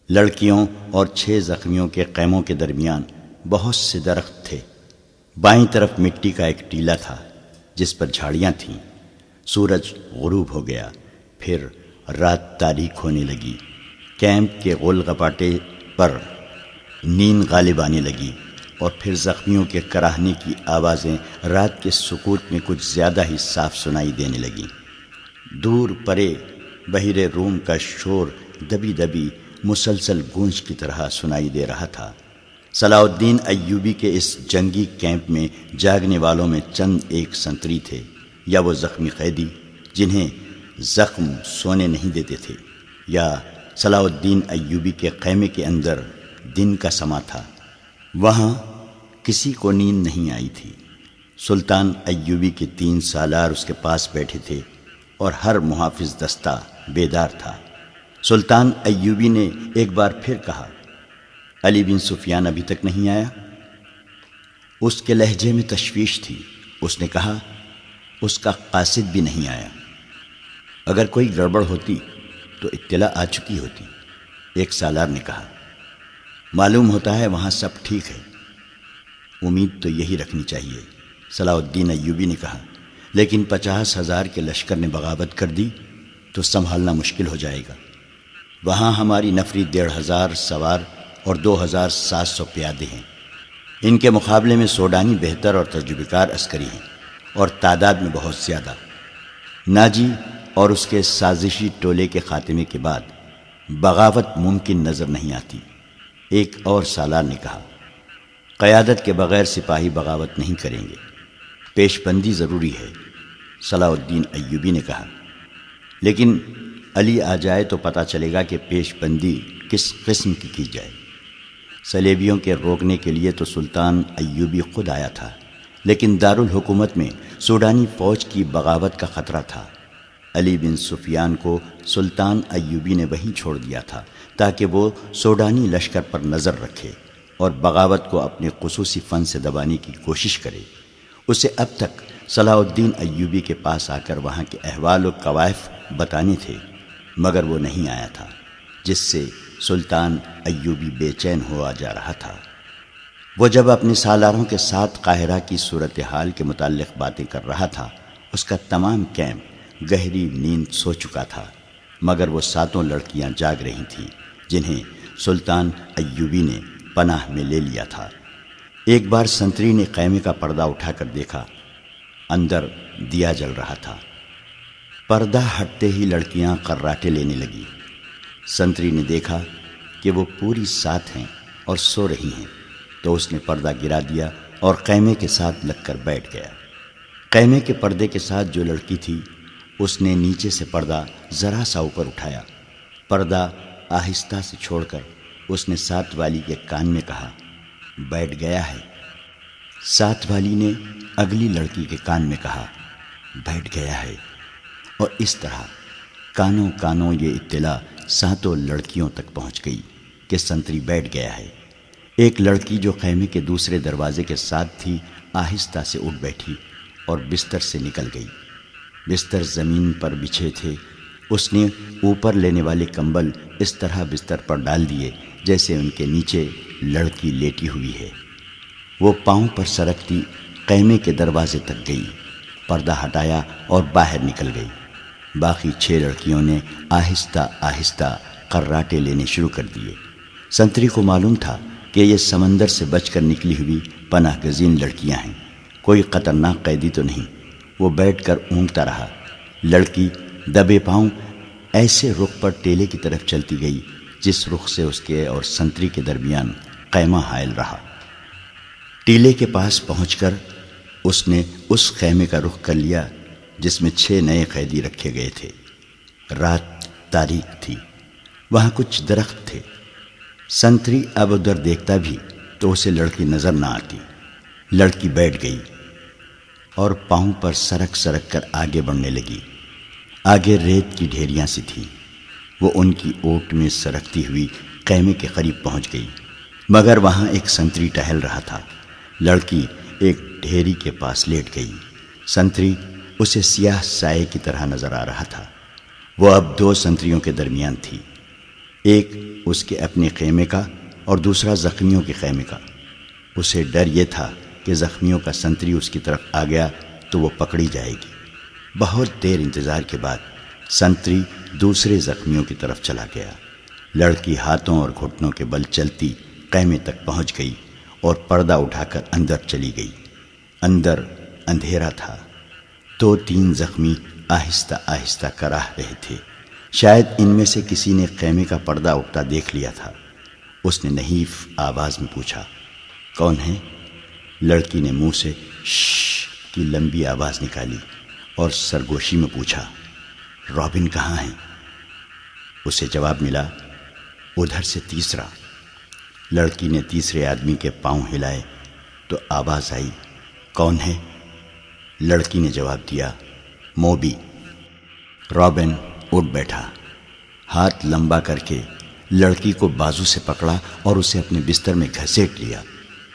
لڑکیوں اور 6 زخمیوں کے خیموں کے درمیان بہت سے درخت تھے۔ بائیں طرف مٹی کا ایک ٹیلہ تھا جس پر جھاڑیاں تھیں۔ سورج غروب ہو گیا، پھر رات تاریک ہونے لگی۔ کیمپ کے غول غپاٹے پر نیند غالب آنے لگی اور پھر زخمیوں کے کراہنے کی آوازیں رات کے سکوت میں کچھ زیادہ ہی صاف سنائی دینے لگیں۔ دور پرے بحیرے روم کا شور دبی دبی مسلسل گونج کی طرح سنائی دے رہا تھا۔ صلاح الدین ایوبی کے اس جنگی کیمپ میں جاگنے والوں میں چند ایک سنتری تھے یا وہ زخمی قیدی جنہیں زخم سونے نہیں دیتے تھے، یا صلاح الدین ایوبی کے خیمے کے اندر دن کا سما تھا۔ وہاں کسی کو نیند نہیں آئی تھی۔ سلطان ایوبی کے 3 سالار اس کے پاس بیٹھے تھے اور ہر محافظ دستہ بیدار تھا۔ سلطان ایوبی نے ایک بار پھر کہا، علی بن سفیان ابھی تک نہیں آیا؟ اس کے لہجے میں تشویش تھی۔ اس نے کہا، اس کا قاصد بھی نہیں آیا۔ اگر کوئی گڑبڑ ہوتی تو اطلاع آ چکی ہوتی۔ ایک سالار نے کہا، معلوم ہوتا ہے وہاں سب ٹھیک ہے۔ امید تو یہی رکھنی چاہیے، صلاح الدین ایوبی نے کہا، لیکن 50,000 کے لشکر نے بغاوت کر دی تو سنبھالنا مشکل ہو جائے گا۔ وہاں ہماری نفری 1,500 سوار اور 2,700 پیادے ہیں۔ ان کے مقابلے میں سوڈانی بہتر اور تجربہ کار عسکری ہیں اور تعداد میں بہت زیادہ۔ ناجی اور اس کے سازشی ٹولے کے خاتمے کے بعد بغاوت ممکن نظر نہیں آتی۔ ایک اور سالار نے کہا، قیادت کے بغیر سپاہی بغاوت نہیں کریں گے، پیش بندی ضروری ہے۔ صلاح الدین ایوبی نے کہا، لیکن علی آ جائے تو پتہ چلے گا کہ پیش بندی کس قسم کی جائے۔ صلیبیوں کے روکنے کے لیے تو سلطان ایوبی خود آیا تھا، لیکن دارالحکومت میں سوڈانی فوج کی بغاوت کا خطرہ تھا۔ علی بن سفیان کو سلطان ایوبی نے وہیں چھوڑ دیا تھا تاکہ وہ سوڈانی لشکر پر نظر رکھے اور بغاوت کو اپنے خصوصی فن سے دبانے کی کوشش کرے۔ اسے اب تک صلاح الدین ایوبی کے پاس آ کر وہاں کے احوال و کوائف بتانے تھے، مگر وہ نہیں آیا تھا، جس سے سلطان ایوبی بے چین ہوا جا رہا تھا۔ وہ جب اپنے سالاروں کے ساتھ قاہرہ کی صورتحال کے متعلق باتیں کر رہا تھا، اس کا تمام کیمپ گہری نیند سو چکا تھا، مگر وہ 7 لڑکیاں جاگ رہی تھیں جنہیں سلطان ایوبی نے پناہ میں لے لیا تھا۔ ایک بار سنتری نے خیمے کا پردہ اٹھا کر دیکھا، اندر دیا جل رہا تھا۔ پردہ ہٹتے ہی لڑکیاں قراٹے لینے لگی۔ سنتری نے دیکھا کہ وہ پوری ساتھ ہیں اور سو رہی ہیں، تو اس نے پردہ گرا دیا اور خیمے کے ساتھ لگ کر بیٹھ گیا۔ خیمے کے پردے کے ساتھ جو لڑکی تھی، اس نے نیچے سے پردہ ذرا سا اوپر اٹھایا۔ پردہ آہستہ سے چھوڑ کر اس نے ساتھ والی کے کان میں کہا، بیٹھ گیا ہے۔ ساتھ والی نے اگلی لڑکی کے کان میں کہا، بیٹھ گیا ہے، اور اس طرح کانوں کانوں یہ اطلاع 7 لڑکیوں تک پہنچ گئی کہ سنتری بیٹھ گیا ہے۔ ایک لڑکی جو خیمے کے دوسرے دروازے کے ساتھ تھی آہستہ سے اٹھ بیٹھی اور بستر سے نکل گئی۔ بستر زمین پر بچھے تھے۔ اس نے اوپر لینے والے کمبل اس طرح بستر پر ڈال دیے جیسے ان کے نیچے لڑکی لیٹی ہوئی ہے۔ وہ پاؤں پر سرکتی خیمے کے دروازے تک گئی، پردہ ہٹایا اور باہر نکل گئی۔ باقی 6 لڑکیوں نے آہستہ آہستہ قراٹے لینے شروع کر دیے۔ سنتری کو معلوم تھا کہ یہ سمندر سے بچ کر نکلی ہوئی پناہ گزین لڑکیاں ہیں، کوئی خطرناک قیدی تو نہیں۔ وہ بیٹھ کر اونگتا رہا۔ لڑکی دبے پاؤں ایسے رخ پر ٹیلے کی طرف چلتی گئی جس رخ سے اس کے اور سنتری کے درمیان خیمہ حائل رہا۔ ٹیلے کے پاس پہنچ کر اس نے اس خیمے کا رخ کر لیا جس میں 6 نئے قیدی رکھے گئے تھے۔ رات تاریک تھی، وہاں کچھ درخت تھے۔ سنتری اب ادھر دیکھتا بھی تو اسے لڑکی نظر نہ آتی۔ لڑکی بیٹھ گئی اور پاؤں پر سرک سرک کر آگے بڑھنے لگی۔ آگے ریت کی ڈھیریاں سی تھیں۔ وہ ان کی اوٹ میں سرکتی ہوئی خیمے کے قریب پہنچ گئی، مگر وہاں ایک سنتری ٹہل رہا تھا۔ لڑکی ایک ڈھیری کے پاس لیٹ گئی۔ سنتری اسے سیاہ سائے کی طرح نظر آ رہا تھا۔ وہ اب 2 سنتریوں کے درمیان تھی، ایک اس کے اپنے خیمے کا اور دوسرا زخمیوں کے خیمے کا۔ اسے ڈر یہ تھا کہ زخمیوں کا سنتری اس کی طرف آ گیا تو وہ پکڑی جائے گی۔ بہت دیر انتظار کے بعد سنتری دوسرے زخمیوں کی طرف چلا گیا۔ لڑکی ہاتھوں اور گھٹنوں کے بل چلتی خیمے تک پہنچ گئی اور پردہ اٹھا کر اندر چلی گئی۔ اندر اندھیرا تھا۔ 2-3 زخمی آہستہ آہستہ کراہ رہے تھے۔ شاید ان میں سے کسی نے خیمے کا پردہ اٹھتا دیکھ لیا تھا۔ اس نے نحیف آواز میں پوچھا، کون ہے؟ لڑکی نے منہ سے شش کی لمبی آواز نکالی اور سرگوشی میں پوچھا، رابن کہاں ہے؟ اسے جواب ملا، ادھر سے تیسرا۔ لڑکی نے تیسرے آدمی کے پاؤں ہلائے تو آواز آئی، کون ہے؟ لڑکی نے جواب دیا، موبی۔ رابن اٹھ بیٹھا، ہاتھ لمبا کر کے لڑکی کو بازو سے پکڑا اور اسے اپنے بستر میں گھسیٹ لیا۔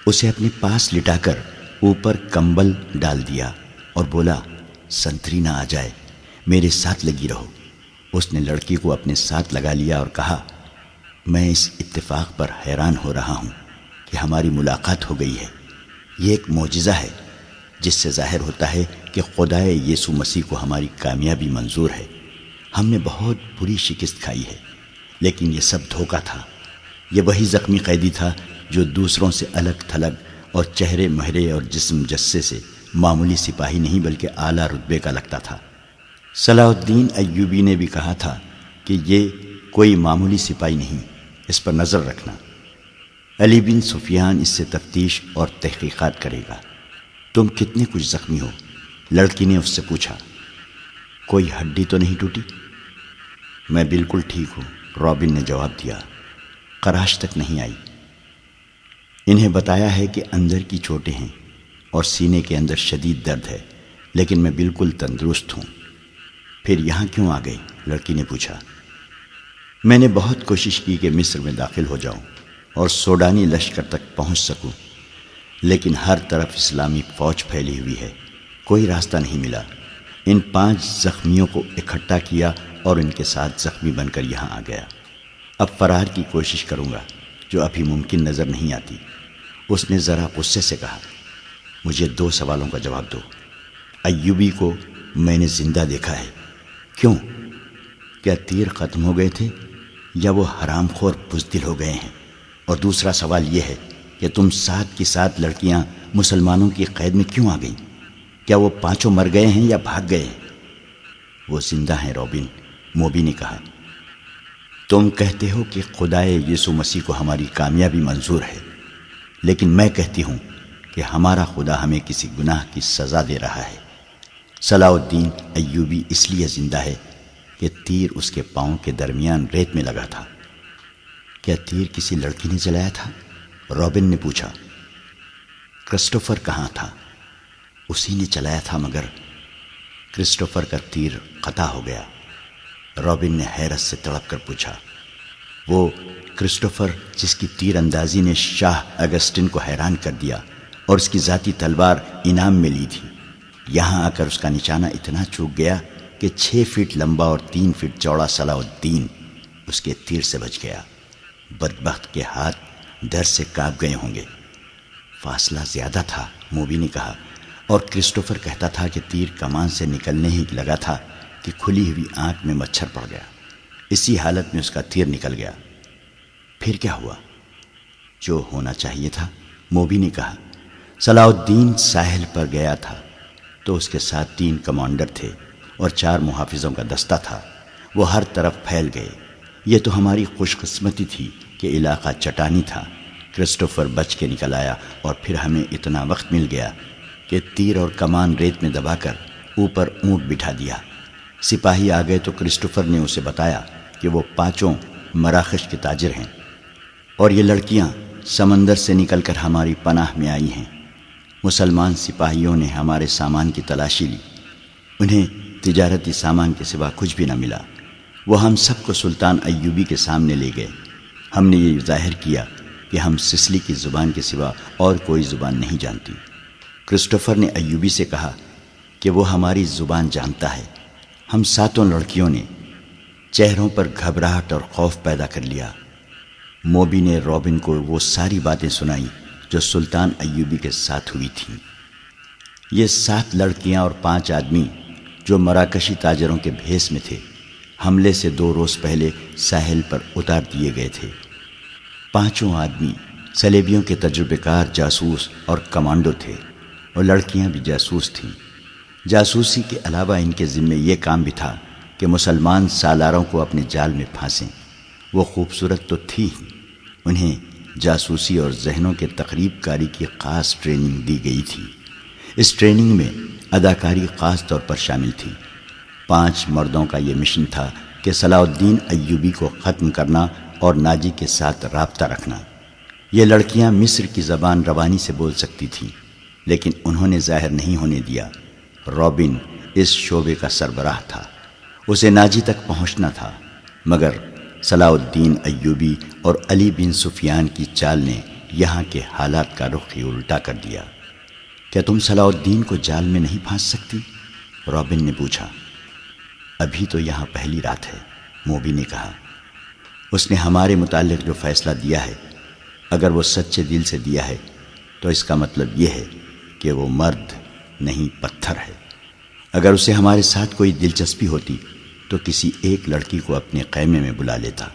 اسے اپنے پاس لٹا کر اوپر کمبل ڈال دیا اور بولا، سنتری نہ آ جائے، میرے ساتھ لگی رہو۔ اس نے لڑکی کو اپنے ساتھ لگا لیا اور کہا، میں اس اتفاق پر حیران ہو رہا ہوں کہ ہماری ملاقات ہو گئی ہے۔ یہ ایک معجزہ ہے جس سے ظاہر ہوتا ہے کہ خدائے یسوع مسیح کو ہماری کامیابی منظور ہے۔ ہم نے بہت بری شکست کھائی ہے، لیکن یہ سب دھوکہ تھا۔ یہ وہی زخمی قیدی تھا جو دوسروں سے الگ تھلگ اور چہرے مہرے اور جسم جسے سے معمولی سپاہی نہیں بلکہ اعلیٰ رتبے کا لگتا تھا۔ صلاح الدین ایوبی نے بھی کہا تھا کہ یہ کوئی معمولی سپاہی نہیں، اس پر نظر رکھنا۔ علی بن سفیان اس سے تفتیش اور تحقیقات کرے گا۔ تم کتنے کچھ زخمی ہو؟ لڑکی نے اس سے پوچھا۔ کوئی ہڈی تو نہیں ٹوٹی؟ میں بالکل ٹھیک ہوں، رابن نے جواب دیا، خراش تک نہیں آئی۔ انہیں بتایا ہے کہ اندر کی چوٹیں ہیں اور سینے کے اندر شدید درد ہے، لیکن میں بالکل تندرست ہوں۔ پھر یہاں کیوں آ گئے؟ لڑکی نے پوچھا۔ میں نے بہت کوشش کی کہ مصر میں داخل ہو جاؤں اور سوڈانی لشکر تک پہنچ سکوں، لیکن ہر طرف اسلامی فوج پھیلی ہوئی ہے، کوئی راستہ نہیں ملا۔ ان 5 زخمیوں کو اکٹھا کیا اور ان کے ساتھ زخمی بن کر یہاں آ گیا۔ اب فرار کی کوشش کروں گا جو ابھی ممکن نظر نہیں آتی۔ اس نے ذرا غصے سے کہا، مجھے 2 سوالوں کا جواب دو۔ ایوبی کو میں نے زندہ دیکھا ہے۔ کیوں؟ کیا تیر ختم ہو گئے تھے یا وہ حرام خور بزدل ہو گئے ہیں؟ اور دوسرا سوال یہ ہے کہ تم 7 کی 7 لڑکیاں مسلمانوں کی قید میں کیوں آ گئیں؟ کیا وہ 5 مر گئے ہیں یا بھاگ گئے ہیں؟ وہ زندہ ہیں رابن، موبی نے کہا۔ تم کہتے ہو کہ خدائے یسوع مسیح کو ہماری کامیابی منظور ہے، لیکن میں کہتی ہوں کہ ہمارا خدا ہمیں کسی گناہ کی سزا دے رہا ہے۔ صلاح الدین ایوبی اس لیے زندہ ہے کہ تیر اس کے پاؤں کے درمیان ریت میں لگا تھا۔ کیا تیر کسی لڑکی نے چلایا تھا؟ رابن نے پوچھا۔ کرسٹوفر کہاں تھا؟ اسی نے چلایا تھا، مگر کرسٹوفر کا تیر قطع ہو گیا۔ رابن نے حیرت سے تڑپ کر پوچھا، وہ کرسٹوفر جس کی تیر اندازی نے شاہ اگسٹن کو حیران کر دیا اور اس کی ذاتی تلوار انعام میں لی تھی، یہاں آ کر اس کا نشانہ اتنا چوک گیا کہ 6 فٹ لمبا اور 3 فٹ چوڑا صلاح الدین اس کے تیر سے بچ گیا۔ بدبخت کے ہاتھ ڈر سے کانپ گئے ہوں گے۔ فاصلہ زیادہ تھا، موبی نے کہا، اور کرسٹوفر کہتا تھا کہ تیر کمان سے نکلنے ہی لگا تھا کہ کھلی ہوئی آنکھ میں مچھر پڑ گیا۔ اسی حالت میں اس کا تیر نکل گیا۔ پھر کیا ہوا؟ جو ہونا چاہیے تھا، موبی نے کہا۔ صلاح الدین ساحل پر گیا تھا تو اس کے ساتھ 3 کمانڈر تھے اور 4 محافظوں کا دستہ تھا۔ وہ ہر طرف پھیل گئے۔ یہ تو ہماری خوش قسمتی تھی کہ علاقہ چٹانی تھا۔ کرسٹوفر بچ کے نکل آیا اور پھر ہمیں اتنا وقت مل گیا کہ تیر اور کمان ریت میں دبا کر اوپر اونٹ بٹھا دیا۔ سپاہی آ گئے تو کرسٹوفر نے اسے بتایا کہ وہ 5 مراکش کے تاجر ہیں اور یہ لڑکیاں سمندر سے نکل کر ہماری پناہ میں آئی ہیں۔ مسلمان سپاہیوں نے ہمارے سامان کی تلاشی لی۔ انہیں تجارتی سامان کے سوا کچھ بھی نہ ملا۔ وہ ہم سب کو سلطان ایوبی کے سامنے لے گئے۔ ہم نے یہ ظاہر کیا کہ ہم سسلی کی زبان کے سوا اور کوئی زبان نہیں جانتی۔ کرسٹوفر نے ایوبی سے کہا کہ وہ ہماری زبان جانتا ہے۔ ہم 7 لڑکیوں نے چہروں پر گھبراہٹ اور خوف پیدا کر لیا۔ موبی نے رابن کو وہ ساری باتیں سنائیں جو سلطان ایوبی کے ساتھ ہوئی تھیں۔ یہ 7 لڑکیاں اور 5 آدمی جو مراکشی تاجروں کے بھیس میں تھے، حملے سے 2 روز پہلے ساحل پر اتار دیے گئے تھے۔ 5 آدمی صلیبیوں کے تجربے کار جاسوس اور کمانڈو تھے اور لڑکیاں بھی جاسوس تھیں۔ جاسوسی کے علاوہ ان کے ذمے یہ کام بھی تھا کہ مسلمان سالاروں کو اپنے جال میں پھانسیں۔ وہ خوبصورت تو تھی ہی، انہیں جاسوسی اور ذہنوں کے تقریب کاری کی خاص ٹریننگ دی گئی تھی۔ اس ٹریننگ میں اداکاری خاص طور پر شامل تھی۔ 5 مردوں کا یہ مشن تھا کہ صلاح الدین ایوبی کو ختم کرنا اور ناجی کے ساتھ رابطہ رکھنا۔ یہ لڑکیاں مصر کی زبان روانی سے بول سکتی تھیں، لیکن انہوں نے ظاہر نہیں ہونے دیا۔ رابن اس شعبے کا سربراہ تھا، اسے ناجی تک پہنچنا تھا، مگر صلاح الدین ایوبی اور علی بن سفیان کی چال نے یہاں کے حالات کا رخ ہی الٹا کر دیا۔ کیا تم صلاح الدین کو جال میں نہیں پھانس سکتی؟ رابن نے پوچھا۔ ابھی تو یہاں پہلی رات ہے، موبی نے کہا۔ اس نے ہمارے متعلق جو فیصلہ دیا ہے، اگر وہ سچے دل سے دیا ہے تو اس کا مطلب یہ ہے کہ وہ مرد نہیں پتھر ہے۔ اگر اسے ہمارے ساتھ کوئی دلچسپی ہوتی تو کسی ایک لڑکی کو اپنے خیمے میں بلا لیتا۔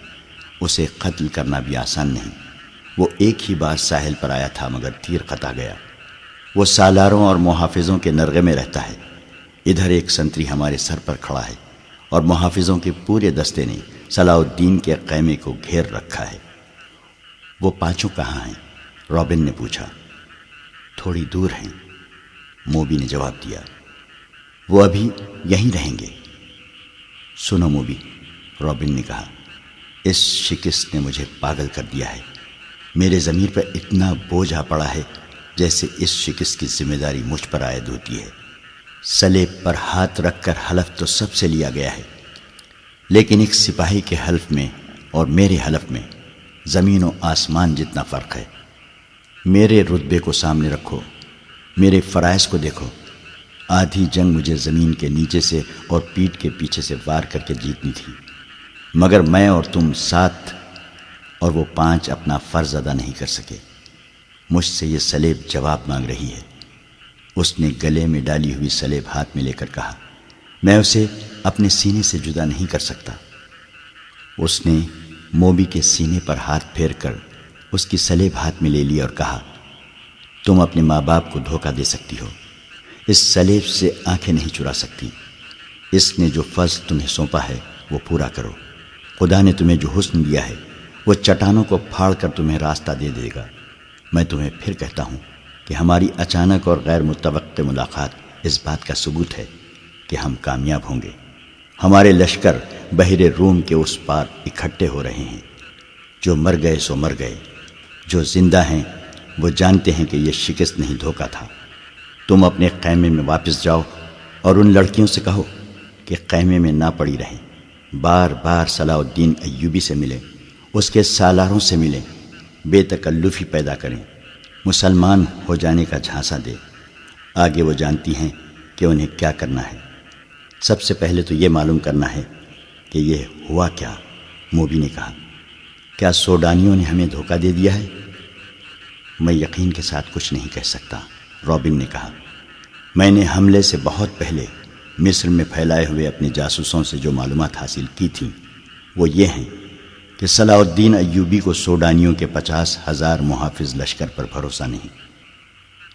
اسے قتل کرنا بھی آسان نہیں۔ وہ ایک ہی بار ساحل پر آیا تھا مگر تیر قطع گیا۔ وہ سالاروں اور محافظوں کے نرغے میں رہتا ہے۔ ادھر ایک سنتری ہمارے سر پر کھڑا ہے اور محافظوں کے پورے دستے نے صلاح الدین کے خیمے کو گھیر رکھا ہے۔ وہ 5 کہاں ہیں؟ رابن نے پوچھا۔ تھوڑی دور ہیں، موبی نے جواب دیا۔ وہ ابھی یہیں رہیں گے۔ سنو موبی، رابن نے کہا، اس شکست نے مجھے پاگل کر دیا ہے۔ میرے ضمیر پر اتنا بوجھ آ پڑا ہے جیسے اس شکست کی ذمہ داری مجھ پر عائد ہوتی ہے۔ صلیب پر ہاتھ رکھ کر حلف تو سب سے لیا گیا ہے، لیکن ایک سپاہی کے حلف میں اور میرے حلف میں زمین و آسمان جتنا فرق ہے۔ میرے رتبے کو سامنے رکھو، میرے فرائض کو دیکھو۔ آدھی جنگ مجھے زمین کے نیچے سے اور پیٹھ کے پیچھے سے وار کر کے جیتنی تھی، مگر میں اور تم 7 اور وہ 5 اپنا فرض ادا نہیں کر سکے۔ مجھ سے یہ صلیب جواب مانگ رہی ہے۔ اس نے گلے میں ڈالی ہوئی صلیب ہاتھ میں لے کر کہا، میں اسے اپنے سینے سے جدا نہیں کر سکتا۔ اس نے موبی کے سینے پر ہاتھ پھیر کر اس کی صلیب ہاتھ میں لے لی اور کہا، تم اپنے ماں باپ کو دھوکہ دے سکتی ہو، اس صلیب سے آنکھیں نہیں چرا سکتی۔ اس نے جو فرض تمہیں سونپا ہے وہ پورا کرو۔ خدا نے تمہیں جو حسن دیا ہے وہ چٹانوں کو پھاڑ کر تمہیں راستہ دے دے گا۔ میں تمہیں پھر کہتا ہوں کہ ہماری اچانک اور غیر متوقع ملاقات اس بات کا ثبوت ہے کہ ہم کامیاب ہوں گے۔ ہمارے لشکر بحر روم کے اس پار اکٹھے ہو رہے ہیں۔ جو مر گئے سو مر گئے، جو زندہ ہیں وہ جانتے ہیں کہ یہ شکست نہیں دھوکہ تھا۔ تم اپنے خیمے میں واپس جاؤ اور ان لڑکیوں سے کہو کہ خیمے میں نہ پڑی رہیں، بار بار صلاح الدین ایوبی سے ملیں، اس کے سالاروں سے ملیں، بے تکلفی پیدا کریں، مسلمان ہو جانے کا جھانسا دے۔ آگے وہ جانتی ہیں کہ انہیں کیا کرنا ہے۔ سب سے پہلے تو یہ معلوم کرنا ہے کہ یہ ہوا کیا۔ موبی نے کہا، کیا سوڈانیوں نے ہمیں دھوکہ دے دیا ہے؟ میں یقین کے ساتھ کچھ نہیں کہہ سکتا، رابن نے کہا۔ میں نے حملے سے بہت پہلے مصر میں پھیلائے ہوئے اپنے جاسوسوں سے جو معلومات حاصل کی تھیں وہ یہ ہیں کہ صلاح الدین ایوبی کو سوڈانیوں کے 50,000 محافظ لشکر پر بھروسہ نہیں،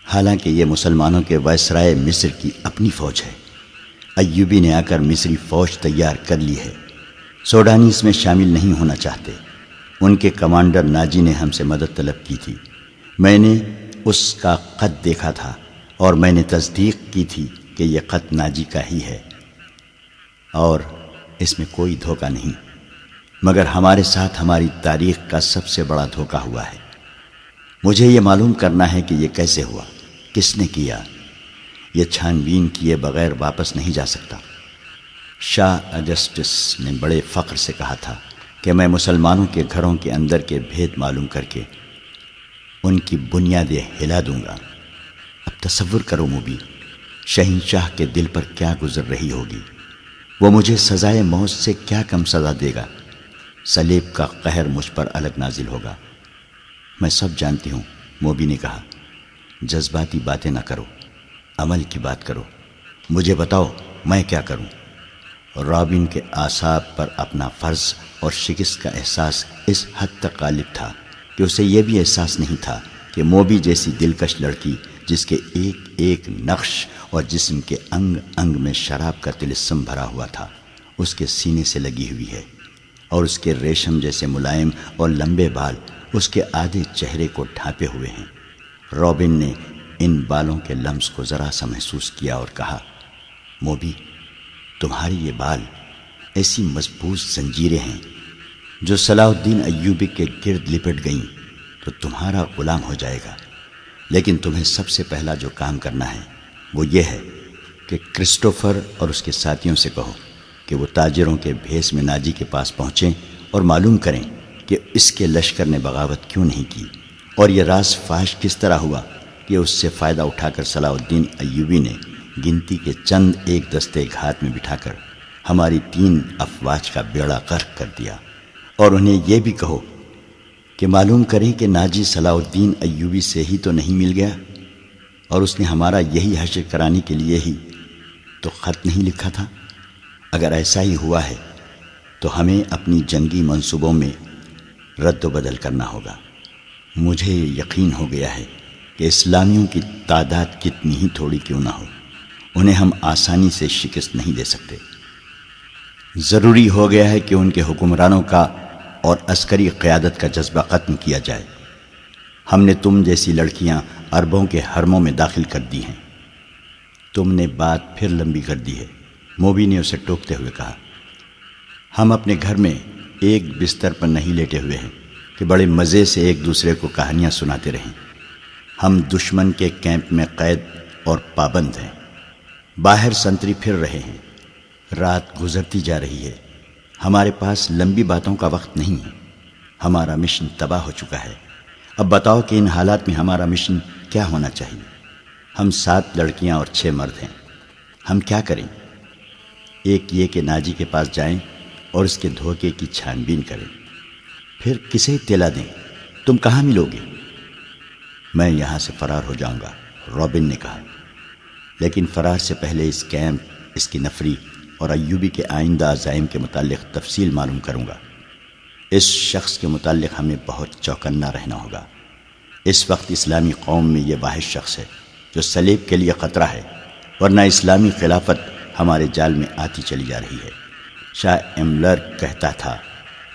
حالانکہ یہ مسلمانوں کے وائسرائے مصر کی اپنی فوج ہے۔ ایوبی نے آ کر مصری فوج تیار کر لی ہے، سوڈانی اس میں شامل نہیں ہونا چاہتے۔ ان کے کمانڈر ناجی نے ہم سے مدد طلب کی تھی، میں نے اس کا خط دیکھا تھا اور میں نے تصدیق کی تھی کہ یہ خط ناجی کا ہی ہے اور اس میں کوئی دھوکہ نہیں، مگر ہمارے ساتھ ہماری تاریخ کا سب سے بڑا دھوکہ ہوا ہے۔ مجھے یہ معلوم کرنا ہے کہ یہ کیسے ہوا، کس نے کیا۔ یہ چھان بین کیے بغیر واپس نہیں جا سکتا۔ شاہ اگسٹس نے بڑے فخر سے کہا تھا کہ میں مسلمانوں کے گھروں کے اندر کے بھید معلوم کر کے ان کی بنیادیں ہلا دوں گا۔ اب تصور کرو موبی، شہنشاہ کے دل پر کیا گزر رہی ہوگی۔ وہ مجھے سزائے موت سے کیا کم سزا دے گا۔ صلیب کا قہر مجھ پر الگ نازل ہوگا۔ میں سب جانتی ہوں، موبی نے کہا، جذباتی باتیں نہ کرو، عمل کی بات کرو۔ مجھے بتاؤ میں کیا کروں۔ رابن کے اعصاب پر اپنا فرض اور شکست کا احساس اس حد تک غالب تھا کہ اسے یہ بھی احساس نہیں تھا کہ موبی جیسی دلکش لڑکی، جس کے ایک ایک نقش اور جسم کے انگ انگ میں شراب کا طلسم بھرا ہوا تھا، اس کے سینے سے لگی ہوئی ہے، اور اس کے ریشم جیسے ملائم اور لمبے بال اس کے آدھے چہرے کو ڈھانپے ہوئے ہیں۔ رابن نے ان بالوں کے لمس کو ذرا سا محسوس کیا اور کہا، موبی، تمہاری یہ بال ایسی مضبوط زنجیریں ہیں، جو صلاح الدین ایوبی کے گرد لپٹ گئیں تو تمہارا غلام ہو جائے گا۔ لیکن تمہیں سب سے پہلا جو کام کرنا ہے وہ یہ ہے کہ کرسٹوفر اور اس کے ساتھیوں سے کہو کہ وہ تاجروں کے بھیس میں ناجی کے پاس پہنچیں اور معلوم کریں کہ اس کے لشکر نے بغاوت کیوں نہیں کی، اور یہ راز فاش کس طرح ہوا کہ اس سے فائدہ اٹھا کر صلاح الدین ایوبی نے گنتی کے چند ایک دستے گھات میں بٹھا کر ہماری 3 افواج کا بیڑا غرق کر دیا۔ اور انہیں یہ بھی کہو کہ معلوم کریں کہ ناجی صلاح الدین ایوبی سے ہی تو نہیں مل گیا، اور اس نے ہمارا یہی حشر کرانے کے لیے ہی تو خط نہیں لکھا تھا۔ اگر ایسا ہی ہوا ہے تو ہمیں اپنی جنگی منصوبوں میں رد و بدل کرنا ہوگا۔ مجھے یقین ہو گیا ہے کہ اسلامیوں کی تعداد کتنی ہی تھوڑی کیوں نہ ہو، انہیں ہم آسانی سے شکست نہیں دے سکتے۔ ضروری ہو گیا ہے کہ ان کے حکمرانوں کا اور عسکری قیادت کا جذبہ ختم کیا جائے۔ ہم نے تم جیسی لڑکیاں عربوں کے حرموں میں داخل کر دی ہیں۔ تم نے بات پھر لمبی کر دی ہے، موبی نے اسے ٹوکتے ہوئے کہا۔ ہم اپنے گھر میں ایک بستر پر نہیں لیٹے ہوئے ہیں کہ بڑے مزے سے ایک دوسرے کو کہانیاں سناتے رہیں۔ ہم دشمن کے کیمپ میں قید اور پابند ہیں، باہر سنتری پھر رہے ہیں، رات گزرتی جا رہی ہے، ہمارے پاس لمبی باتوں کا وقت نہیں ہے، ہمارا مشن تباہ ہو چکا ہے۔ اب بتاؤ کہ ان حالات میں ہمارا مشن کیا ہونا چاہیے؟ ہم 7 لڑکیاں اور 6 مرد ہیں، ہم کیا کریں؟ ایک یہ کہ ناجی کے پاس جائیں اور اس کے دھوکے کی چھان بین کریں، پھر کسے اطلاع دیں؟ تم کہاں ملو گے؟ میں یہاں سے فرار ہو جاؤں گا، رابن نے کہا، لیکن فرار سے پہلے اس کیمپ، اس کی نفری اور ایوبی کے آئندہ عزائم کے متعلق تفصیل معلوم کروں گا۔ اس شخص کے متعلق ہمیں بہت چوکنا رہنا ہوگا۔ اس وقت اسلامی قوم میں یہ واحد شخص ہے جو صلیب کے لیے خطرہ ہے، ورنہ اسلامی خلافت ہمارے جال میں آتی چلی جا رہی ہے۔ شاہ ایملر کہتا تھا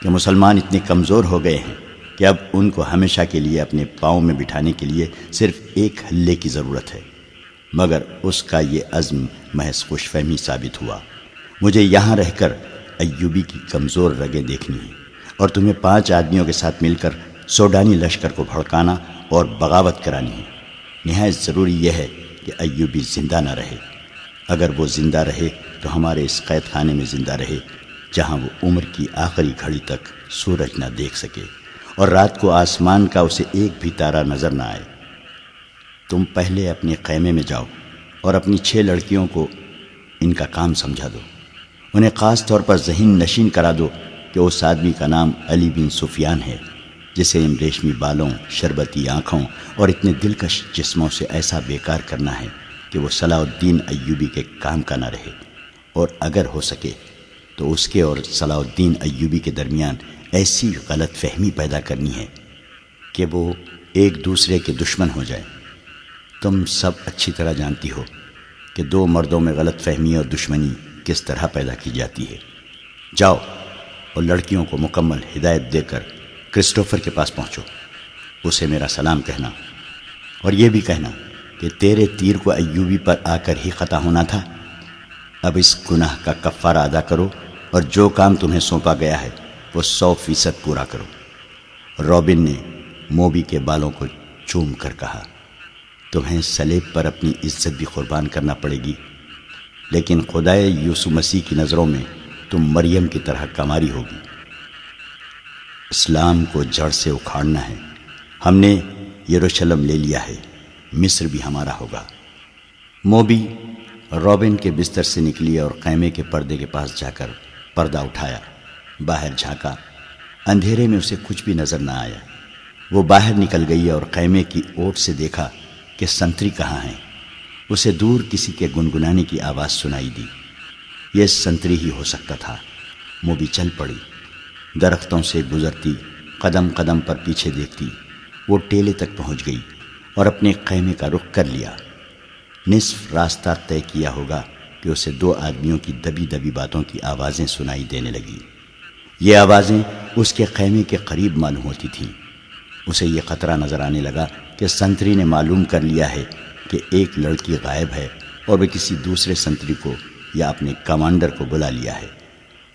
کہ مسلمان اتنے کمزور ہو گئے ہیں کہ اب ان کو ہمیشہ کے لیے اپنے پاؤں میں بٹھانے کے لیے صرف ایک ہلے کی ضرورت ہے، مگر اس کا یہ عزم محض خوش فہمی ثابت ہوا۔ مجھے یہاں رہ کر ایوبی کی کمزور رگیں دیکھنی ہیں، اور تمہیں 5 آدمیوں کے ساتھ مل کر سوڈانی لشکر کو بھڑکانا اور بغاوت کرانی ہے۔ نہایت ضروری یہ ہے کہ ایوبی زندہ نہ رہے۔ اگر وہ زندہ رہے تو ہمارے اس قید خانے میں زندہ رہے، جہاں وہ عمر کی آخری گھڑی تک سورج نہ دیکھ سکے، اور رات کو آسمان کا اسے ایک بھی تارا نظر نہ آئے۔ تم پہلے اپنے خیمے میں جاؤ اور اپنی 6 لڑکیوں کو ان کا کام سمجھا دو۔ انہیں خاص طور پر ذہن نشین کرا دو کہ اس آدمی کا نام علی بن سفیان ہے، جسے ان ریشمی بالوں، شربتی آنکھوں اور اتنے دلکش جسموں سے ایسا بیکار کرنا ہے کہ وہ صلاح الدین ایوبی کے کام کا نہ رہے، اور اگر ہو سکے تو اس کے اور صلاح الدین ایوبی کے درمیان ایسی غلط فہمی پیدا کرنی ہے کہ وہ ایک دوسرے کے دشمن ہو جائیں۔ تم سب اچھی طرح جانتی ہو کہ دو مردوں میں غلط فہمی اور دشمنی کس طرح پیدا کی جاتی ہے۔ جاؤ اور لڑکیوں کو مکمل ہدایت دے کر کرسٹوفر کے پاس پہنچو، اسے میرا سلام کہنا، اور یہ بھی کہنا کہ تیرے تیر کو ایوبی پر آ کر ہی قطع ہونا تھا۔ اب اس گناہ کا کفارہ ادا کرو اور جو کام تمہیں سونپا گیا ہے وہ 100% پورا کرو۔ رابن نے موبی کے بالوں کو چوم کر کہا، تمہیں صلیب پر اپنی عزت بھی قربان کرنا پڑے گی، لیکن خدائے یسوع مسیح کی نظروں میں تم مریم کی طرح کماری ہوگی۔ اسلام کو جڑ سے اکھاڑنا ہے۔ ہم نے یروشلم لے لیا ہے، مصر بھی ہمارا ہوگا۔ موبی رابن کے بستر سے نکلی اور خیمے کے پردے کے پاس جا کر پردہ اٹھایا، باہر جھانکا۔ اندھیرے میں اسے کچھ بھی نظر نہ آیا۔ وہ باہر نکل گئی اور خیمے کی اوٹ سے دیکھا کہ سنتری کہاں ہیں۔ اسے دور کسی کے گنگنانے کی آواز سنائی دی۔ یہ سنتری ہی ہو سکتا تھا۔ موبی چل پڑی، درختوں سے گزرتی، قدم قدم پر پیچھے دیکھتی۔ وہ ٹیلے تک پہنچ گئی اور اپنے خیمے کا رخ کر لیا۔ نصف راستہ طے کیا ہوگا کہ اسے دو آدمیوں کی دبی دبی باتوں کی آوازیں سنائی دینے لگیں۔ یہ آوازیں اس کے خیمے کے قریب معلوم ہوتی تھیں۔ اسے یہ خطرہ نظر آنے لگا کہ سنتری نے معلوم کر لیا ہے کہ ایک لڑکی غائب ہے اور وہ کسی دوسرے سنتری کو یا اپنے کمانڈر کو بلا لیا ہے۔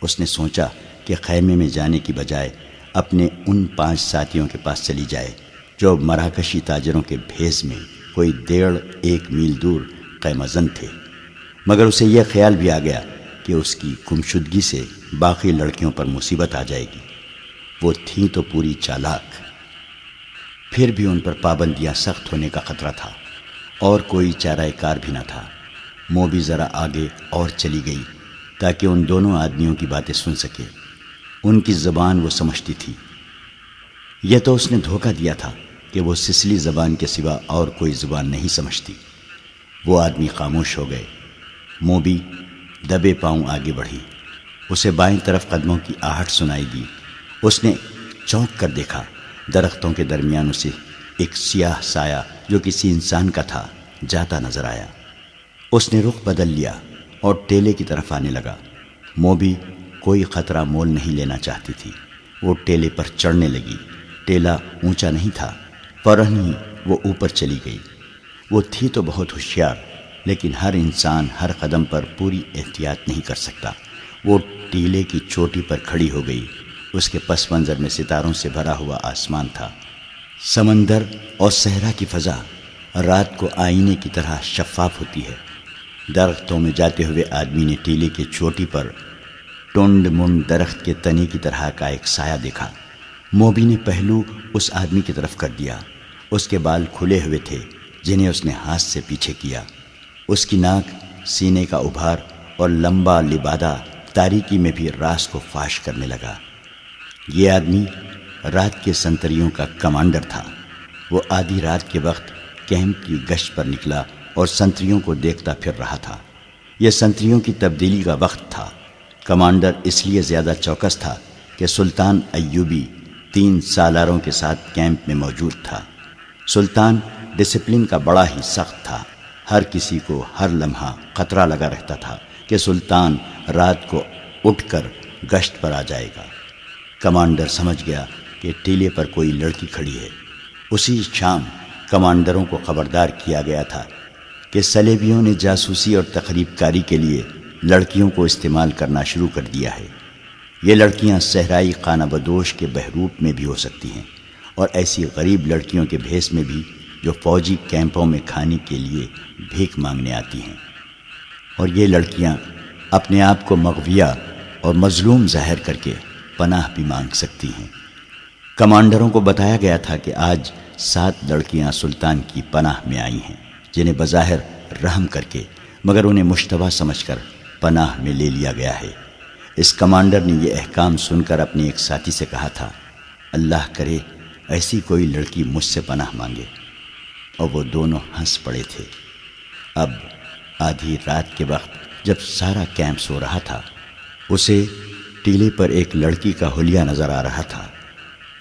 اس نے سوچا کہ خیمے میں جانے کی بجائے اپنے ان 5 ساتھیوں کے پاس چلی جائے جو مراکشی تاجروں کے بھیس میں کوئی 1.5 میل دور خیمہ زن تھے۔ مگر اسے یہ خیال بھی آ گیا کہ اس کی گمشدگی سے باقی لڑکیوں پر مصیبت آ جائے گی۔ وہ تھیں تو پوری چالاک، پھر بھی ان پر پابندیاں سخت ہونے کا خطرہ تھا اور کوئی چارہ کار بھی نہ تھا۔ موبی ذرا آگے اور چلی گئی تاکہ ان دونوں آدمیوں کی باتیں سن سکے۔ ان کی زبان وہ سمجھتی تھی۔ یہ تو اس نے دھوکہ دیا تھا کہ وہ سسلی زبان کے سوا اور کوئی زبان نہیں سمجھتی۔ وہ آدمی خاموش ہو گئے۔ موبی دبے پاؤں آگے بڑھی۔ اسے بائیں طرف قدموں کی آہٹ سنائی دی۔ اس نے چونک کر دیکھا، درختوں کے درمیان اسے ایک سیاہ سایہ جو کسی انسان کا تھا جاتا نظر آیا۔ اس نے رخ بدل لیا اور ٹیلے کی طرف آنے لگا۔ موبی کوئی خطرہ مول نہیں لینا چاہتی تھی۔ وہ ٹیلے پر چڑھنے لگی۔ ٹیلا اونچا نہیں تھا، فوراً ہی وہ اوپر چلی گئی۔ وہ تھی تو بہت ہوشیار، لیکن ہر انسان ہر قدم پر پوری احتیاط نہیں کر سکتا۔ وہ ٹیلے کی چوٹی پر کھڑی ہو گئی۔ اس کے پس منظر میں ستاروں سے بھرا ہوا آسمان تھا۔ سمندر اور صحرا کی فضا رات کو آئینے کی طرح شفاف ہوتی ہے۔ درختوں میں جاتے ہوئے آدمی نے ٹیلے کی چوٹی پر ٹونڈ منڈ درخت کے تنے کی طرح کا ایک سایہ دیکھا۔ موبی نے پہلو اس آدمی کی طرف کر دیا۔ اس کے بال کھلے ہوئے تھے جنہیں اس نے ہاتھ سے پیچھے کیا۔ اس کی ناک، سینے کا ابھار اور لمبا لبادہ تاریکی میں بھی راز کو فاش کرنے لگا۔ یہ آدمی رات کے سنتریوں کا کمانڈر تھا۔ وہ آدھی رات کے وقت کیمپ کی گشت پر نکلا اور سنتریوں کو دیکھتا پھر رہا تھا۔ یہ سنتریوں کی تبدیلی کا وقت تھا۔ کمانڈر اس لیے زیادہ چوکس تھا کہ سلطان ایوبی 3 سالاروں کے ساتھ کیمپ میں موجود تھا۔ سلطان ڈسپلن کا بڑا ہی سخت تھا۔ ہر کسی کو ہر لمحہ خطرہ لگا رہتا تھا کہ سلطان رات کو اٹھ کر گشت پر آ جائے گا۔ کمانڈر سمجھ گیا کہ ٹیلے پر کوئی لڑکی کھڑی ہے۔ اسی شام کمانڈروں کو خبردار کیا گیا تھا کہ صلیبیوں نے جاسوسی اور تخریب کاری کے لیے لڑکیوں کو استعمال کرنا شروع کر دیا ہے۔ یہ لڑکیاں صحرائی خانہ بدوش کے بہروپ میں بھی ہو سکتی ہیں اور ایسی غریب لڑکیوں کے بھیس میں بھی جو فوجی کیمپوں میں کھانے کے لیے بھیک مانگنے آتی ہیں، اور یہ لڑکیاں اپنے آپ کو مغویہ اور مظلوم ظاہر کر کے پناہ بھی مانگ سکتی ہیں۔ کمانڈروں کو بتایا گیا تھا کہ آج 7 لڑکیاں سلطان کی پناہ میں آئی ہیں جنہیں بظاہر رحم کر کے مگر انہیں مشتبہ سمجھ کر پناہ میں لے لیا گیا ہے۔ اس کمانڈر نے یہ احکام سن کر اپنے ایک ساتھی سے کہا تھا، اللہ کرے ایسی کوئی لڑکی مجھ سے پناہ مانگے، اور وہ دونوں ہنس پڑے تھے۔ اب آدھی رات کے وقت جب سارا کیمپ سو رہا تھا، اسے ٹیلے پر ایک لڑکی کا حلیہ نظر آ رہا تھا۔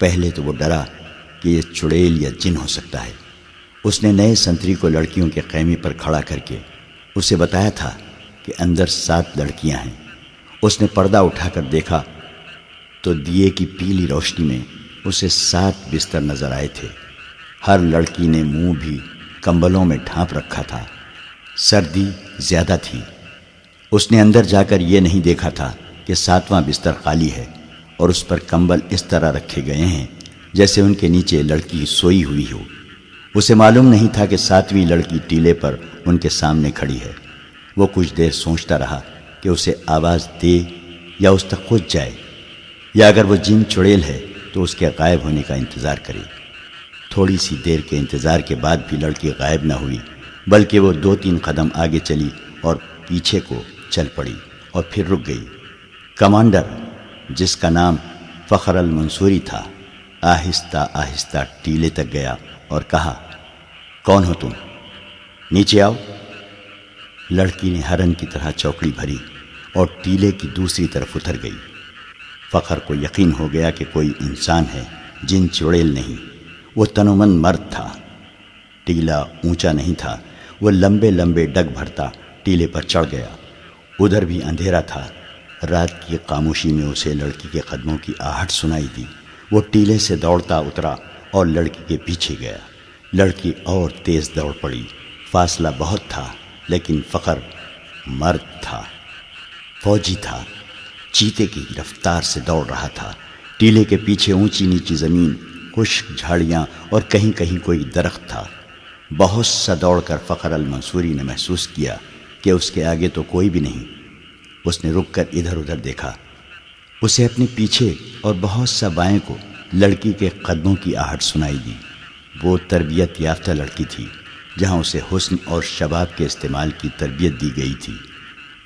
پہلے تو وہ ڈرا کہ یہ چڑیل یا جن ہو سکتا ہے۔ اس نے نئے سنتری کو لڑکیوں کے خیمے پر کھڑا کر کے اسے بتایا تھا کہ اندر 7 لڑکیاں ہیں۔ اس نے پردہ اٹھا کر دیکھا تو دیے کی پیلی روشنی میں اسے 7 بستر نظر آئے تھے۔ ہر لڑکی نے منہ بھی کمبلوں میں ڈھانپ رکھا تھا۔ سردی زیادہ تھی۔ اس نے اندر جا کر یہ نہیں دیکھا تھا کہ 7واں بستر خالی ہے اور اس پر کمبل اس طرح رکھے گئے ہیں جیسے ان کے نیچے لڑکی سوئی ہوئی ہو۔ اسے معلوم نہیں تھا کہ 7ویں لڑکی ٹیلے پر ان کے سامنے کھڑی ہے۔ وہ کچھ دیر سوچتا رہا کہ اسے آواز دے یا اس تک خود جائے، یا اگر وہ جن چڑیل ہے تو اس کے غائب ہونے کا انتظار کرے۔ تھوڑی سی دیر کے انتظار کے بعد بھی لڑکی غائب نہ ہوئی، بلکہ وہ 2-3 قدم آگے چلی اور پیچھے کو چل پڑی اور پھر رک گئی۔ کمانڈر، جس کا نام فخر المنصوری تھا، آہستہ آہستہ ٹیلے تک گیا اور کہا، کون ہو تم؟ نیچے آؤ۔ لڑکی نے ہرن کی طرح چوکڑی بھری اور ٹیلے کی دوسری طرف اتر گئی۔ فخر کو یقین ہو گیا کہ کوئی انسان ہے، جن چڑیل نہیں۔ وہ تنومند مرد تھا۔ ٹیلا اونچا نہیں تھا۔ وہ لمبے لمبے ڈگ بھرتا ٹیلے پر چڑھ گیا۔ ادھر بھی اندھیرا تھا۔ رات کی خاموشی میں اسے لڑکی کے قدموں کی آہٹ سنائی دی۔ وہ ٹیلے سے دوڑتا اترا اور لڑکی کے پیچھے گیا۔ لڑکی اور تیز دوڑ پڑی۔ فاصلہ بہت تھا، لیکن فخر مرد تھا، فوجی تھا، چیتے کی رفتار سے دوڑ رہا تھا۔ ٹیلے کے پیچھے اونچی نیچی زمین، خشک جھاڑیاں اور کہیں کہیں کوئی درخت تھا۔ بہت سا دوڑ کر فخر المنصوری نے محسوس کیا کہ اس کے آگے تو کوئی بھی نہیں۔ اس نے رک کر ادھر ادھر دیکھا۔ اسے اپنے پیچھے اور بہت سا بائیں کو لڑکی کے قدموں کی آہٹ سنائی دی۔ وہ تربیت یافتہ لڑکی تھی۔ جہاں اسے حسن اور شباب کے استعمال کی تربیت دی گئی تھی،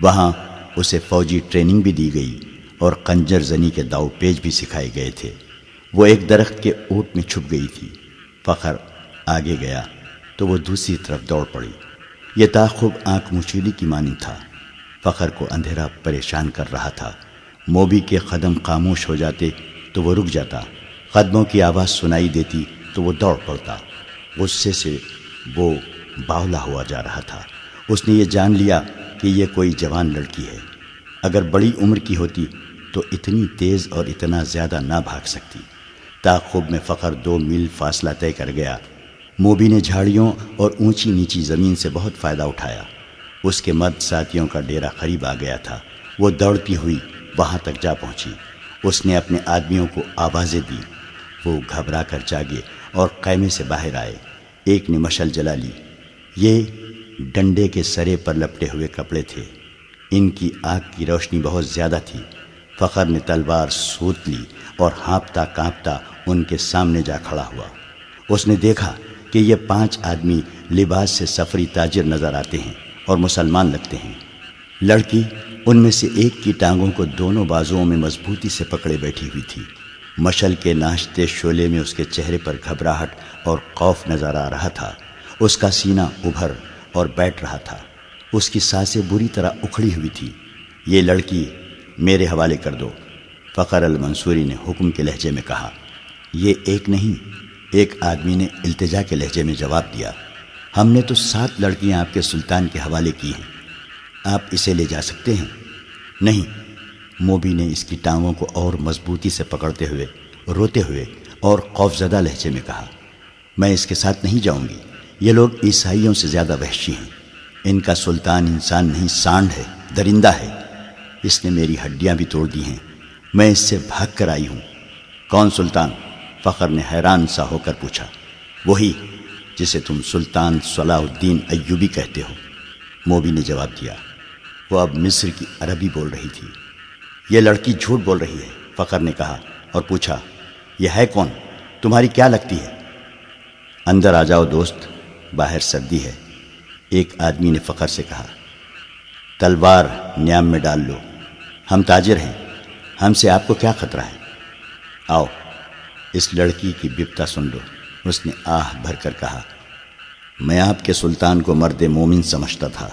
وہاں اسے فوجی ٹریننگ بھی دی گئی اور خنجر زنی کے داؤ پیچ بھی سکھائے گئے تھے۔ وہ ایک درخت کے اوٹ میں چھپ گئی تھی۔ فخر آگے گیا تو وہ دوسری طرف دوڑ پڑی۔ یہ تعاقب آنکھ مچولی کی مانند تھا۔ فخر کو اندھیرا پریشان کر رہا تھا۔ موبی کے قدم خاموش ہو جاتے تو وہ رک جاتا، قدموں کی آواز سنائی دیتی تو وہ دوڑ پڑتا۔ غصے سے وہ باولا ہوا جا رہا تھا۔ اس نے یہ جان لیا کہ یہ کوئی جوان لڑکی ہے۔ اگر بڑی عمر کی ہوتی تو اتنی تیز اور اتنا زیادہ نہ بھاگ سکتی۔ تعاقب میں فخر 2 میل فاصلہ طے کر گیا۔ موبی نے جھاڑیوں اور اونچی نیچی زمین سے بہت فائدہ اٹھایا۔ اس کے مرد ساتھیوں کا ڈیرا قریب آ گیا تھا۔ وہ دوڑتی ہوئی وہاں تک جا پہنچی۔ اس نے اپنے آدمیوں کو آوازیں دی۔ وہ گھبرا کر جاگے اور خیمے سے باہر آئے۔ ایک نے مشعل جلا لی۔ یہ ڈنڈے کے سرے پر لپٹے ہوئے کپڑے تھے۔ ان کی آگ کی روشنی بہت زیادہ تھی۔ فخر نے تلوار سوت لی اور ہانپتا کانپتا ان کے سامنے جا کھڑا ہوا۔ اس نے دیکھا کہ یہ 5 آدمی لباس سے سفری تاجر نظر آتے ہیں اور مسلمان لگتے ہیں۔ لڑکی ان میں سے ایک کی ٹانگوں کو دونوں بازوؤں میں مضبوطی سے پکڑے بیٹھی ہوئی تھی۔ مشعل کے ناشتے شعلے میں اس کے چہرے پر گھبراہٹ اور خوف نظر آ رہا تھا۔ اس کا سینہ ابھر اور بیٹھ رہا تھا۔ اس کی سانسیں بری طرح اکھڑی ہوئی تھی۔ یہ لڑکی میرے حوالے کر دو، فخر المنصوری نے حکم کے لہجے میں کہا۔ یہ ایک نہیں، ایک آدمی نے التجا کے لہجے میں جواب دیا۔ ہم نے تو 7 لڑکیاں آپ کے سلطان کے حوالے کی ہیں، آپ اسے لے جا سکتے ہیں؟ نہیں، موبی نے اس کی ٹانگوں کو اور مضبوطی سے پکڑتے ہوئے، روتے ہوئے اور خوفزدہ لہجے میں کہا، میں اس کے ساتھ نہیں جاؤں گی۔ یہ لوگ عیسائیوں سے زیادہ وحشی ہیں۔ ان کا سلطان انسان نہیں، سانڈ ہے، درندہ ہے۔ اس نے میری ہڈیاں بھی توڑ دی ہیں۔ میں اس سے بھاگ کر آئی ہوں۔ کون سلطان؟ فخر نے حیران سا ہو کر پوچھا۔ وہی جسے تم سلطان صلاح الدین ایوبی کہتے ہو، موبی نے جواب دیا۔ وہ اب مصر کی عربی بول رہی تھی۔ یہ لڑکی جھوٹ بول رہی ہے، فخر نے کہا اور پوچھا، یہ ہے کون؟ تمہاری کیا لگتی ہے؟ اندر آ جاؤ دوست، باہر سردی ہے، ایک آدمی نے فخر سے کہا۔ تلوار نیام میں ڈال لو، ہم تاجر ہیں، ہم سے آپ کو کیا خطرہ ہے؟ آؤ، اس لڑکی کی بپتا سن لو۔ اس نے آہ بھر کر کہا، میں آپ کے سلطان کو مرد مومن سمجھتا تھا،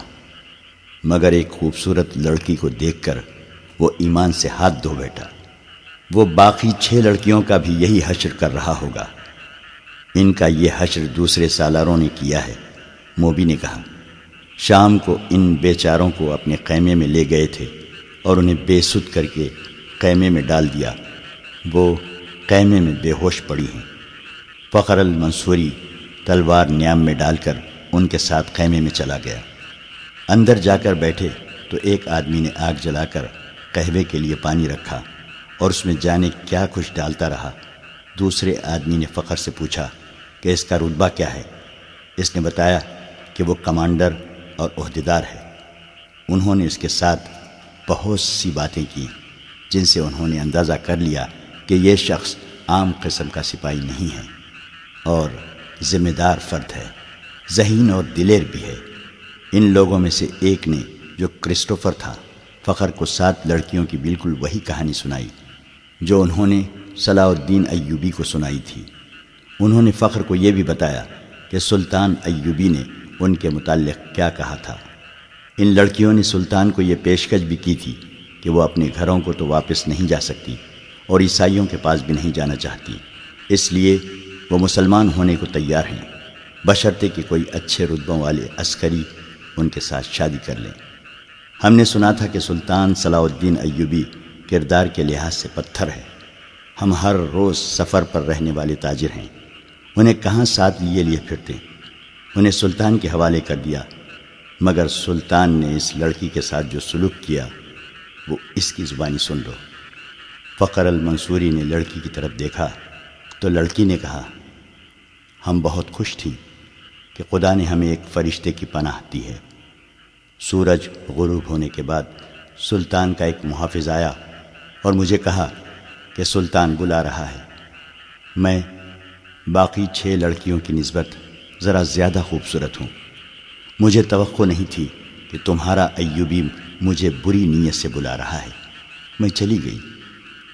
مگر ایک خوبصورت لڑکی کو دیکھ کر وہ ایمان سے ہاتھ دھو بیٹھا۔ وہ باقی 6 لڑکیوں کا بھی یہی حشر کر رہا ہوگا۔ ان کا یہ حشر دوسرے سالاروں نے کیا ہے۔ موبی نے کہا، شام کو ان بیچاروں کو اپنے خیمے میں لے گئے تھے اور انہیں بے سود کر کے خیمے میں ڈال دیا۔ وہ خیمے میں بے ہوش پڑی ہیں۔ فخر المنصوری تلوار نیام میں ڈال کر ان کے ساتھ خیمے میں چلا گیا۔ اندر جا کر بیٹھے تو ایک آدمی نے آگ جلا کر قہوے کے لیے پانی رکھا اور اس میں جانے کیا کچھ ڈالتا رہا۔ دوسرے آدمی نے فخر سے پوچھا کہ اس کا رتبہ کیا ہے؟ اس نے بتایا کہ وہ کمانڈر اور عہدیدار ہے۔ انہوں نے اس کے ساتھ بہت سی باتیں کی جن سے انہوں نے اندازہ کر لیا کہ یہ شخص عام قسم کا سپاہی نہیں ہے اور ذمہ دار فرد ہے، ذہین اور دلیر بھی ہے۔ ان لوگوں میں سے ایک نے، جو کرسٹوفر تھا، فخر کو 7 لڑکیوں کی بالکل وہی کہانی سنائی جو انہوں نے صلاح الدین ایوبی کو سنائی تھی۔ انہوں نے فخر کو یہ بھی بتایا کہ سلطان ایوبی نے ان کے متعلق کیا کہا تھا۔ ان لڑکیوں نے سلطان کو یہ پیشکش بھی کی تھی کہ وہ اپنے گھروں کو تو واپس نہیں جا سکتی اور عیسائیوں کے پاس بھی نہیں جانا چاہتی، اس لیے وہ مسلمان ہونے کو تیار ہیں، بشرطے کہ کوئی اچھے رتبوں والے عسکری ان کے ساتھ شادی کر لیں۔ ہم نے سنا تھا کہ سلطان صلاح الدین ایوبی کردار کے لحاظ سے پتھر ہے۔ ہم ہر روز سفر پر رہنے والے تاجر ہیں، انہیں کہاں ساتھ لیے پھرتے، انہیں سلطان کے حوالے کر دیا، مگر سلطان نے اس لڑکی کے ساتھ جو سلوک کیا وہ اس کی زبانی سن لو۔ فخر المنصوری نے لڑکی کی طرف دیکھا تو لڑکی نے کہا، ہم بہت خوش تھیں کہ خدا نے ہمیں ایک فرشتے کی پناہ دی ہے۔ سورج غروب ہونے کے بعد سلطان کا ایک محافظ آیا اور مجھے کہا کہ سلطان بلا رہا ہے۔ میں باقی 6 لڑکیوں کی نسبت ذرا زیادہ خوبصورت ہوں۔ مجھے توقع نہیں تھی کہ تمہارا ایوبی مجھے بری نیت سے بلا رہا ہے۔ میں چلی گئی۔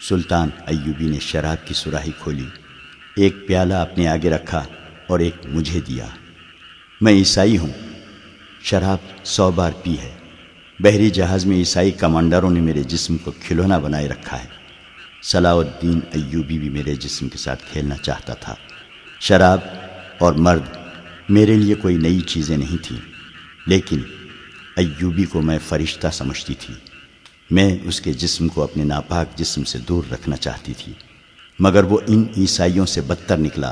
سلطان ایوبی نے شراب کی سراہی کھولی، ایک پیالہ اپنے آگے رکھا اور ایک مجھے دیا۔ میں عیسائی ہوں، شراب 100 بار پی ہے۔ بحری جہاز میں عیسائی کمانڈروں نے میرے جسم کو کھلونا بنائے رکھا ہے۔ صلاح الدین ایوبی بھی میرے جسم کے ساتھ کھیلنا چاہتا تھا۔ شراب اور مرد میرے لیے کوئی نئی چیزیں نہیں تھیں، لیکن ایوبی کو میں فرشتہ سمجھتی تھی۔ میں اس کے جسم کو اپنے ناپاک جسم سے دور رکھنا چاہتی تھی، مگر وہ ان عیسائیوں سے بدتر نکلا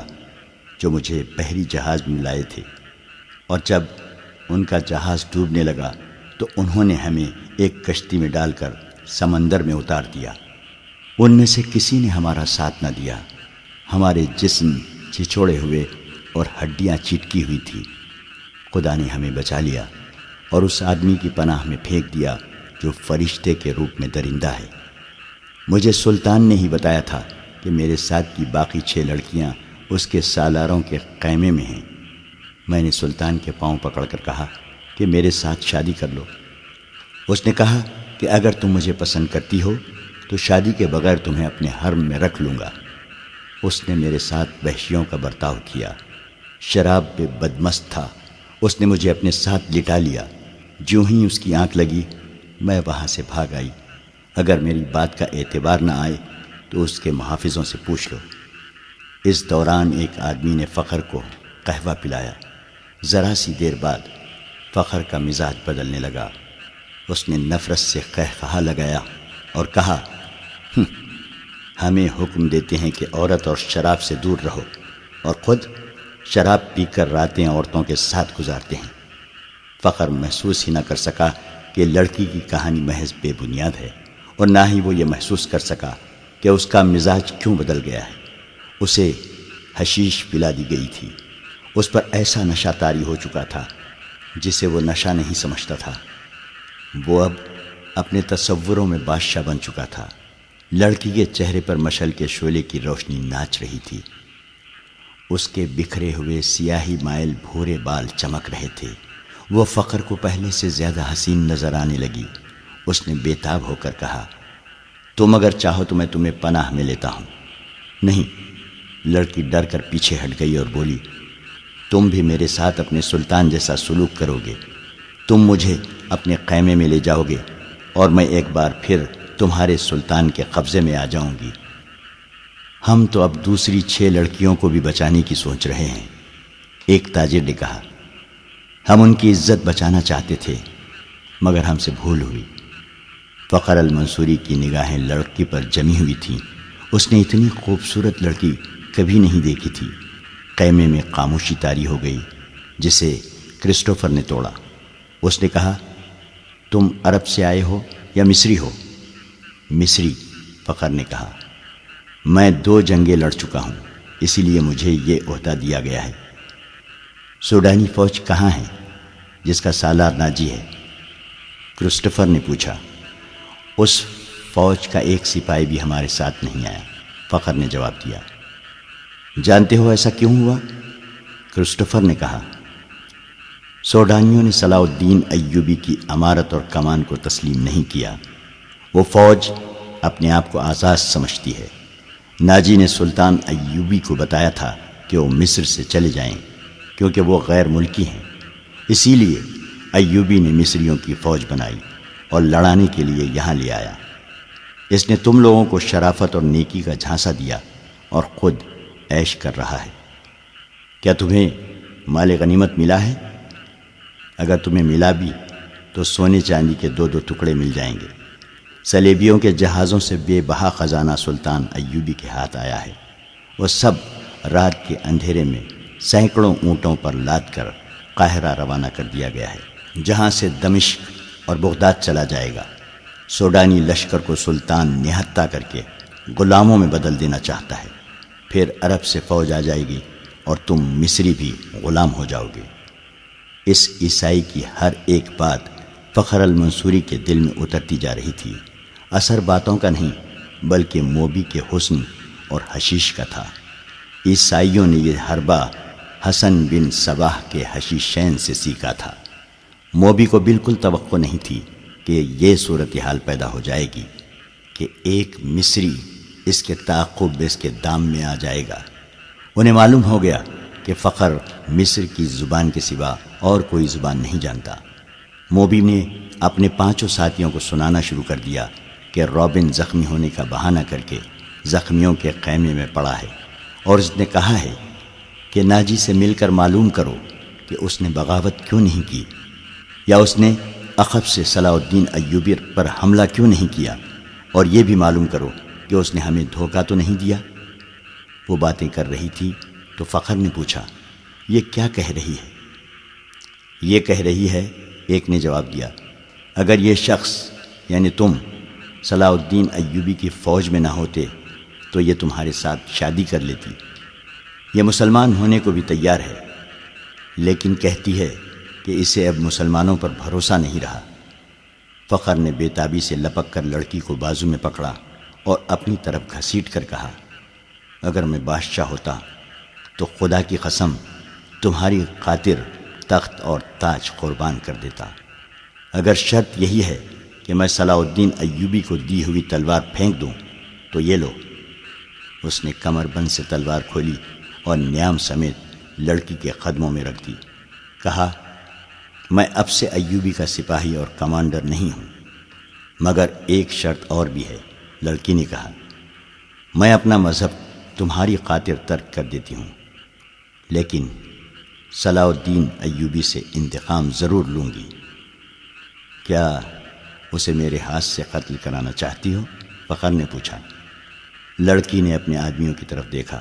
جو مجھے بحری جہاز میں لائے تھے، اور جب ان کا جہاز ڈوبنے لگا تو انہوں نے ہمیں ایک کشتی میں ڈال کر سمندر میں اتار دیا۔ ان میں سے کسی نے ہمارا ساتھ نہ دیا۔ ہمارے جسم چھچوڑے ہوئے اور ہڈیاں چٹکی ہوئی تھی۔ خدا نے ہمیں بچا لیا اور اس آدمی کی پناہ میں پھینک دیا جو فرشتے کے روپ میں درندہ ہے۔ مجھے سلطان نے ہی بتایا تھا کہ میرے ساتھ کی باقی 6 لڑکیاں اس کے سالاروں کے خیمے میں ہیں۔ میں نے سلطان کے پاؤں پکڑ کر کہا کہ میرے ساتھ شادی کر لو۔ اس نے کہا کہ اگر تم مجھے پسند کرتی ہو تو شادی کے بغیر تمہیں اپنے حرم میں رکھ لوں گا۔ اس نے میرے ساتھ وحشیوں کا برتاؤ کیا۔ شراب پہ بدمست تھا۔ اس نے مجھے اپنے ساتھ لٹا لیا۔ جوں ہی اس کی آنکھ لگی میں وہاں سے بھاگ آئی۔ اگر میری بات کا اعتبار نہ آئے تو اس کے محافظوں سے پوچھ لو۔ اس دوران ایک آدمی نے فخر کو قہوہ پلایا۔ ذرا سی دیر بعد فخر کا مزاج بدلنے لگا۔ اس نے نفرت سے قہقہا لگایا اور کہا، ہمیں حکم دیتے ہیں کہ عورت اور شراب سے دور رہو، اور خود شراب پی کر راتیں عورتوں کے ساتھ گزارتے ہیں۔ فخر محسوس ہی نہ کر سکا کہ لڑکی کی کہانی محض بے بنیاد ہے، اور نہ ہی وہ یہ محسوس کر سکا کہ اس کا مزاج کیوں بدل گیا ہے۔ اسے حشیش پلا دی گئی تھی۔ اس پر ایسا نشہ طاری ہو چکا تھا جسے وہ نشہ نہیں سمجھتا تھا۔ وہ اب اپنے تصوروں میں بادشاہ بن چکا تھا۔ لڑکی کے چہرے پر مشعل کے شعلے کی روشنی ناچ رہی تھی۔ اس کے بکھرے ہوئے سیاہی مائل بھورے بال چمک رہے تھے۔ وہ فخر کو پہلے سے زیادہ حسین نظر آنے لگی۔ اس نے بے تاب ہو کر کہا، تم اگر چاہو تو میں تمہیں پناہ میں لیتا ہوں۔ نہیں، لڑکی ڈر کر پیچھے ہٹ گئی اور بولی، تم بھی میرے ساتھ اپنے سلطان جیسا سلوک کرو گے۔ تم مجھے اپنے خیمے میں لے جاؤ گے اور میں ایک بار پھر تمہارے سلطان کے قبضے میں آ جاؤں گی۔ ہم تو اب دوسری 6 لڑکیوں کو بھی بچانے کی سوچ رہے ہیں۔ ایک تاجر نے کہا، ہم ان کی عزت بچانا چاہتے تھے مگر ہم سے بھول ہوئی۔ فخر المنصوری کی نگاہیں لڑکی پر جمی ہوئی تھیں۔ اس نے اتنی خوبصورت لڑکی کبھی نہیں دیکھی تھی۔ خیمے میں خاموشی طاری ہو گئی جسے کرسٹوفر نے توڑا۔ اس نے کہا، تم عرب سے آئے ہو یا مصری ہو؟ مصری، فخر نے کہا۔ میں 2 جنگیں لڑ چکا ہوں، اسی لیے مجھے یہ عہدہ دیا گیا ہے۔ سوڈانی فوج کہاں ہے جس کا سالار ناجی ہے؟ کرسٹوفر نے پوچھا۔ اس فوج کا ایک سپاہی بھی ہمارے ساتھ نہیں آیا، فخر نے جواب دیا۔ جانتے ہو ایسا کیوں ہوا؟ کرسٹوفر نے کہا، سوڈانیوں نے صلاح الدین ایوبی کی امارت اور کمان کو تسلیم نہیں کیا۔ وہ فوج اپنے آپ کو آزاد سمجھتی ہے۔ ناجی نے سلطان ایوبی کو بتایا تھا کہ وہ مصر سے چلے جائیں کیونکہ وہ غیر ملکی ہیں۔ اسی لیے ایوبی نے مصریوں کی فوج بنائی اور لڑانے کے لیے یہاں لے آیا۔ اس نے تم لوگوں کو شرافت اور نیکی کا جھانسا دیا اور خود عیش کر رہا ہے۔ کیا تمہیں مال غنیمت ملا ہے؟ اگر تمہیں ملا بھی تو سونے چاندی کے 2 ٹکڑے مل جائیں گے۔ صلیبیوں کے جہازوں سے بے بہا خزانہ سلطان ایوبی کے ہاتھ آیا ہے۔ وہ سب رات کے اندھیرے میں سینکڑوں اونٹوں پر لاد کر قاہرہ روانہ کر دیا گیا ہے، جہاں سے دمشق اور بغداد چلا جائے گا۔ سوڈانی لشکر کو سلطان نہتہ کر کے غلاموں میں بدل دینا چاہتا ہے۔ پھر عرب سے فوج آ جائے گی اور تم مصری بھی غلام ہو جاؤ گے۔ اس عیسائی کی ہر ایک بات فخر المنصوری کے دل میں اترتی جا رہی تھی۔ اثر باتوں کا نہیں بلکہ موبی کے حسن اور حشیش کا تھا۔ عیسائیوں نے یہ حربہ حسن بن صباح کے حشیشین سے سیکھا تھا۔ موبی کو بالکل توقع نہیں تھی کہ یہ صورتحال پیدا ہو جائے گی کہ ایک مصری اس کے تعاقب اس کے دام میں آ جائے گا۔ انہیں معلوم ہو گیا کہ فخر مصر کی زبان کے سوا اور کوئی زبان نہیں جانتا۔ موبی نے اپنے 5 ساتھیوں کو سنانا شروع کر دیا کہ رابن زخمی ہونے کا بہانہ کر کے زخمیوں کے خیمے میں پڑا ہے، اور اس نے کہا ہے کہ ناجی سے مل کر معلوم کرو کہ اس نے بغاوت کیوں نہیں کی، یا اس نے عقب سے صلاح الدین ایوبی پر حملہ کیوں نہیں کیا، اور یہ بھی معلوم کرو کہ اس نے ہمیں دھوکہ تو نہیں دیا۔ وہ باتیں کر رہی تھی تو فخر نے پوچھا، یہ کیا کہہ رہی ہے؟ یہ کہہ رہی ہے، ایک نے جواب دیا، اگر یہ شخص یعنی تم صلاح الدین ایوبی کی فوج میں نہ ہوتے تو یہ تمہارے ساتھ شادی کر لیتی۔ یہ مسلمان ہونے کو بھی تیار ہے، لیکن کہتی ہے کہ اسے اب مسلمانوں پر بھروسہ نہیں رہا۔ فخر نے بے تابی سے لپک کر لڑکی کو بازو میں پکڑا اور اپنی طرف گھسیٹ کر کہا، اگر میں بادشاہ ہوتا تو خدا کی قسم تمہاری خاطر تخت اور تاج قربان کر دیتا۔ اگر شرط یہی ہے کہ میں صلاح الدین ایوبی کو دی ہوئی تلوار پھینک دوں تو یہ لو۔ اس نے کمر بند سے تلوار کھولی اور نیام سمیت لڑکی کے قدموں میں رکھ دی۔ کہا، میں اب سے ایوبی کا سپاہی اور کمانڈر نہیں ہوں، مگر ایک شرط اور بھی ہے۔ لڑکی نے کہا، میں اپنا مذہب تمہاری خاطر ترک کر دیتی ہوں، لیکن صلاح الدین ایوبی سے انتقام ضرور لوں گی۔ کیا اسے میرے ہاتھ سے قتل کرانا چاہتی ہو؟ فخر نے پوچھا۔ لڑکی نے اپنے آدمیوں کی طرف دیکھا،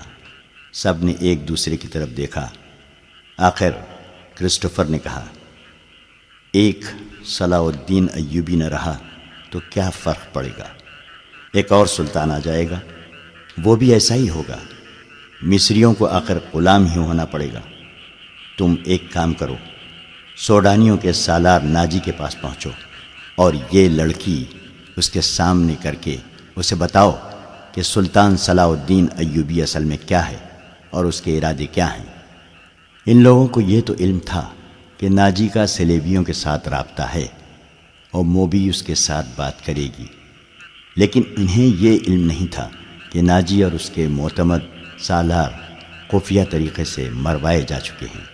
سب نے ایک دوسرے کی طرف دیکھا۔ آخر کرسٹوفر نے کہا، ایک صلاح الدین ایوبی نہ رہا تو کیا فرق پڑے گا؟ ایک اور سلطان آ جائے گا، وہ بھی ایسا ہی ہوگا۔ مصریوں کو آخر غلام ہی ہونا پڑے گا۔ تم ایک کام کرو، سوڈانیوں کے سالار ناجی کے پاس پہنچو اور یہ لڑکی اس کے سامنے کر کے اسے بتاؤ کہ سلطان صلاح الدین ایوبی اصل میں کیا ہے اور اس کے ارادے کیا ہیں۔ ان لوگوں کو یہ تو علم تھا کہ ناجی کا صلیبیوں کے ساتھ رابطہ ہے اور موبی اس کے ساتھ بات کرے گی، لیکن انہیں یہ علم نہیں تھا کہ ناجی اور اس کے معتمد سالار خفیہ طریقے سے مروائے جا چکے ہیں۔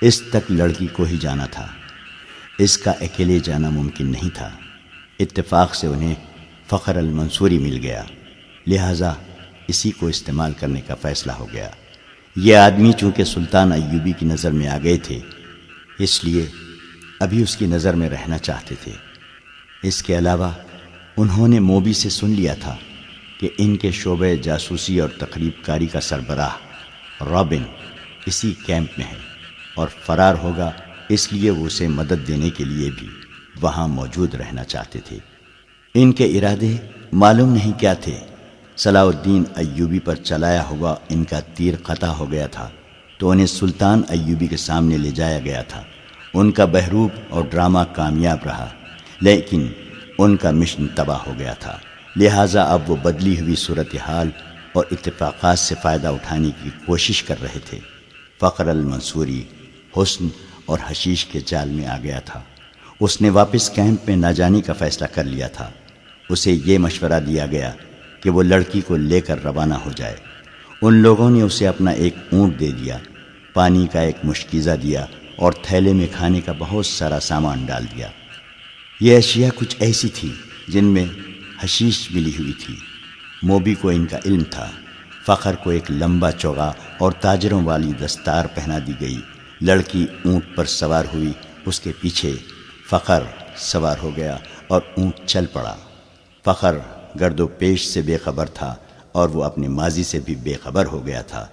اس تک لڑکی کو ہی جانا تھا، اس کا اکیلے جانا ممکن نہیں تھا۔ اتفاق سے انہیں فخر المنصوری مل گیا، لہٰذا اسی کو استعمال کرنے کا فیصلہ ہو گیا۔ یہ آدمی چونکہ سلطان ایوبی کی نظر میں آ گئے تھے، اس لیے ابھی اس کی نظر میں رہنا چاہتے تھے۔ اس کے علاوہ انہوں نے موبی سے سن لیا تھا کہ ان کے شعبہ جاسوسی اور تقریب کاری کا سربراہ رابن اسی کیمپ میں ہے اور فرار ہوگا، اس لیے وہ اسے مدد دینے کے لیے بھی وہاں موجود رہنا چاہتے تھے۔ ان کے ارادے معلوم نہیں کیا تھے۔ صلاح الدین ایوبی پر چلایا ہوا ان کا تیر قطع ہو گیا تھا تو انہیں سلطان ایوبی کے سامنے لے جایا گیا تھا۔ ان کا بہروپ اور ڈرامہ کامیاب رہا، لیکن ان کا مشن تباہ ہو گیا تھا، لہٰذا اب وہ بدلی ہوئی صورتحال اور اتفاقات سے فائدہ اٹھانے کی کوشش کر رہے تھے۔ فخر المنصوری حسن اور حشیش کے جال میں آ گیا تھا۔ اس نے واپس کیمپ میں نہ جانے کا فیصلہ کر لیا تھا۔ اسے یہ مشورہ دیا گیا کہ وہ لڑکی کو لے کر روانہ ہو جائے۔ ان لوگوں نے اسے اپنا ایک اونٹ دے دیا، پانی کا ایک مشکیزہ دیا اور تھیلے میں کھانے کا بہت سارا سامان ڈال دیا۔ یہ اشیاء کچھ ایسی تھی جن میں حشیش ملی ہوئی تھی۔ موبی کو ان کا علم تھا۔ فخر کو ایک لمبا چوغا اور تاجروں والی دستار پہنا دی گئی۔ لڑکی اونٹ پر سوار ہوئی، اس کے پیچھے فخر سوار ہو گیا اور اونٹ چل پڑا۔ فخر گرد و پیش سے بے خبر تھا اور وہ اپنے ماضی سے بھی بے خبر ہو گیا تھا۔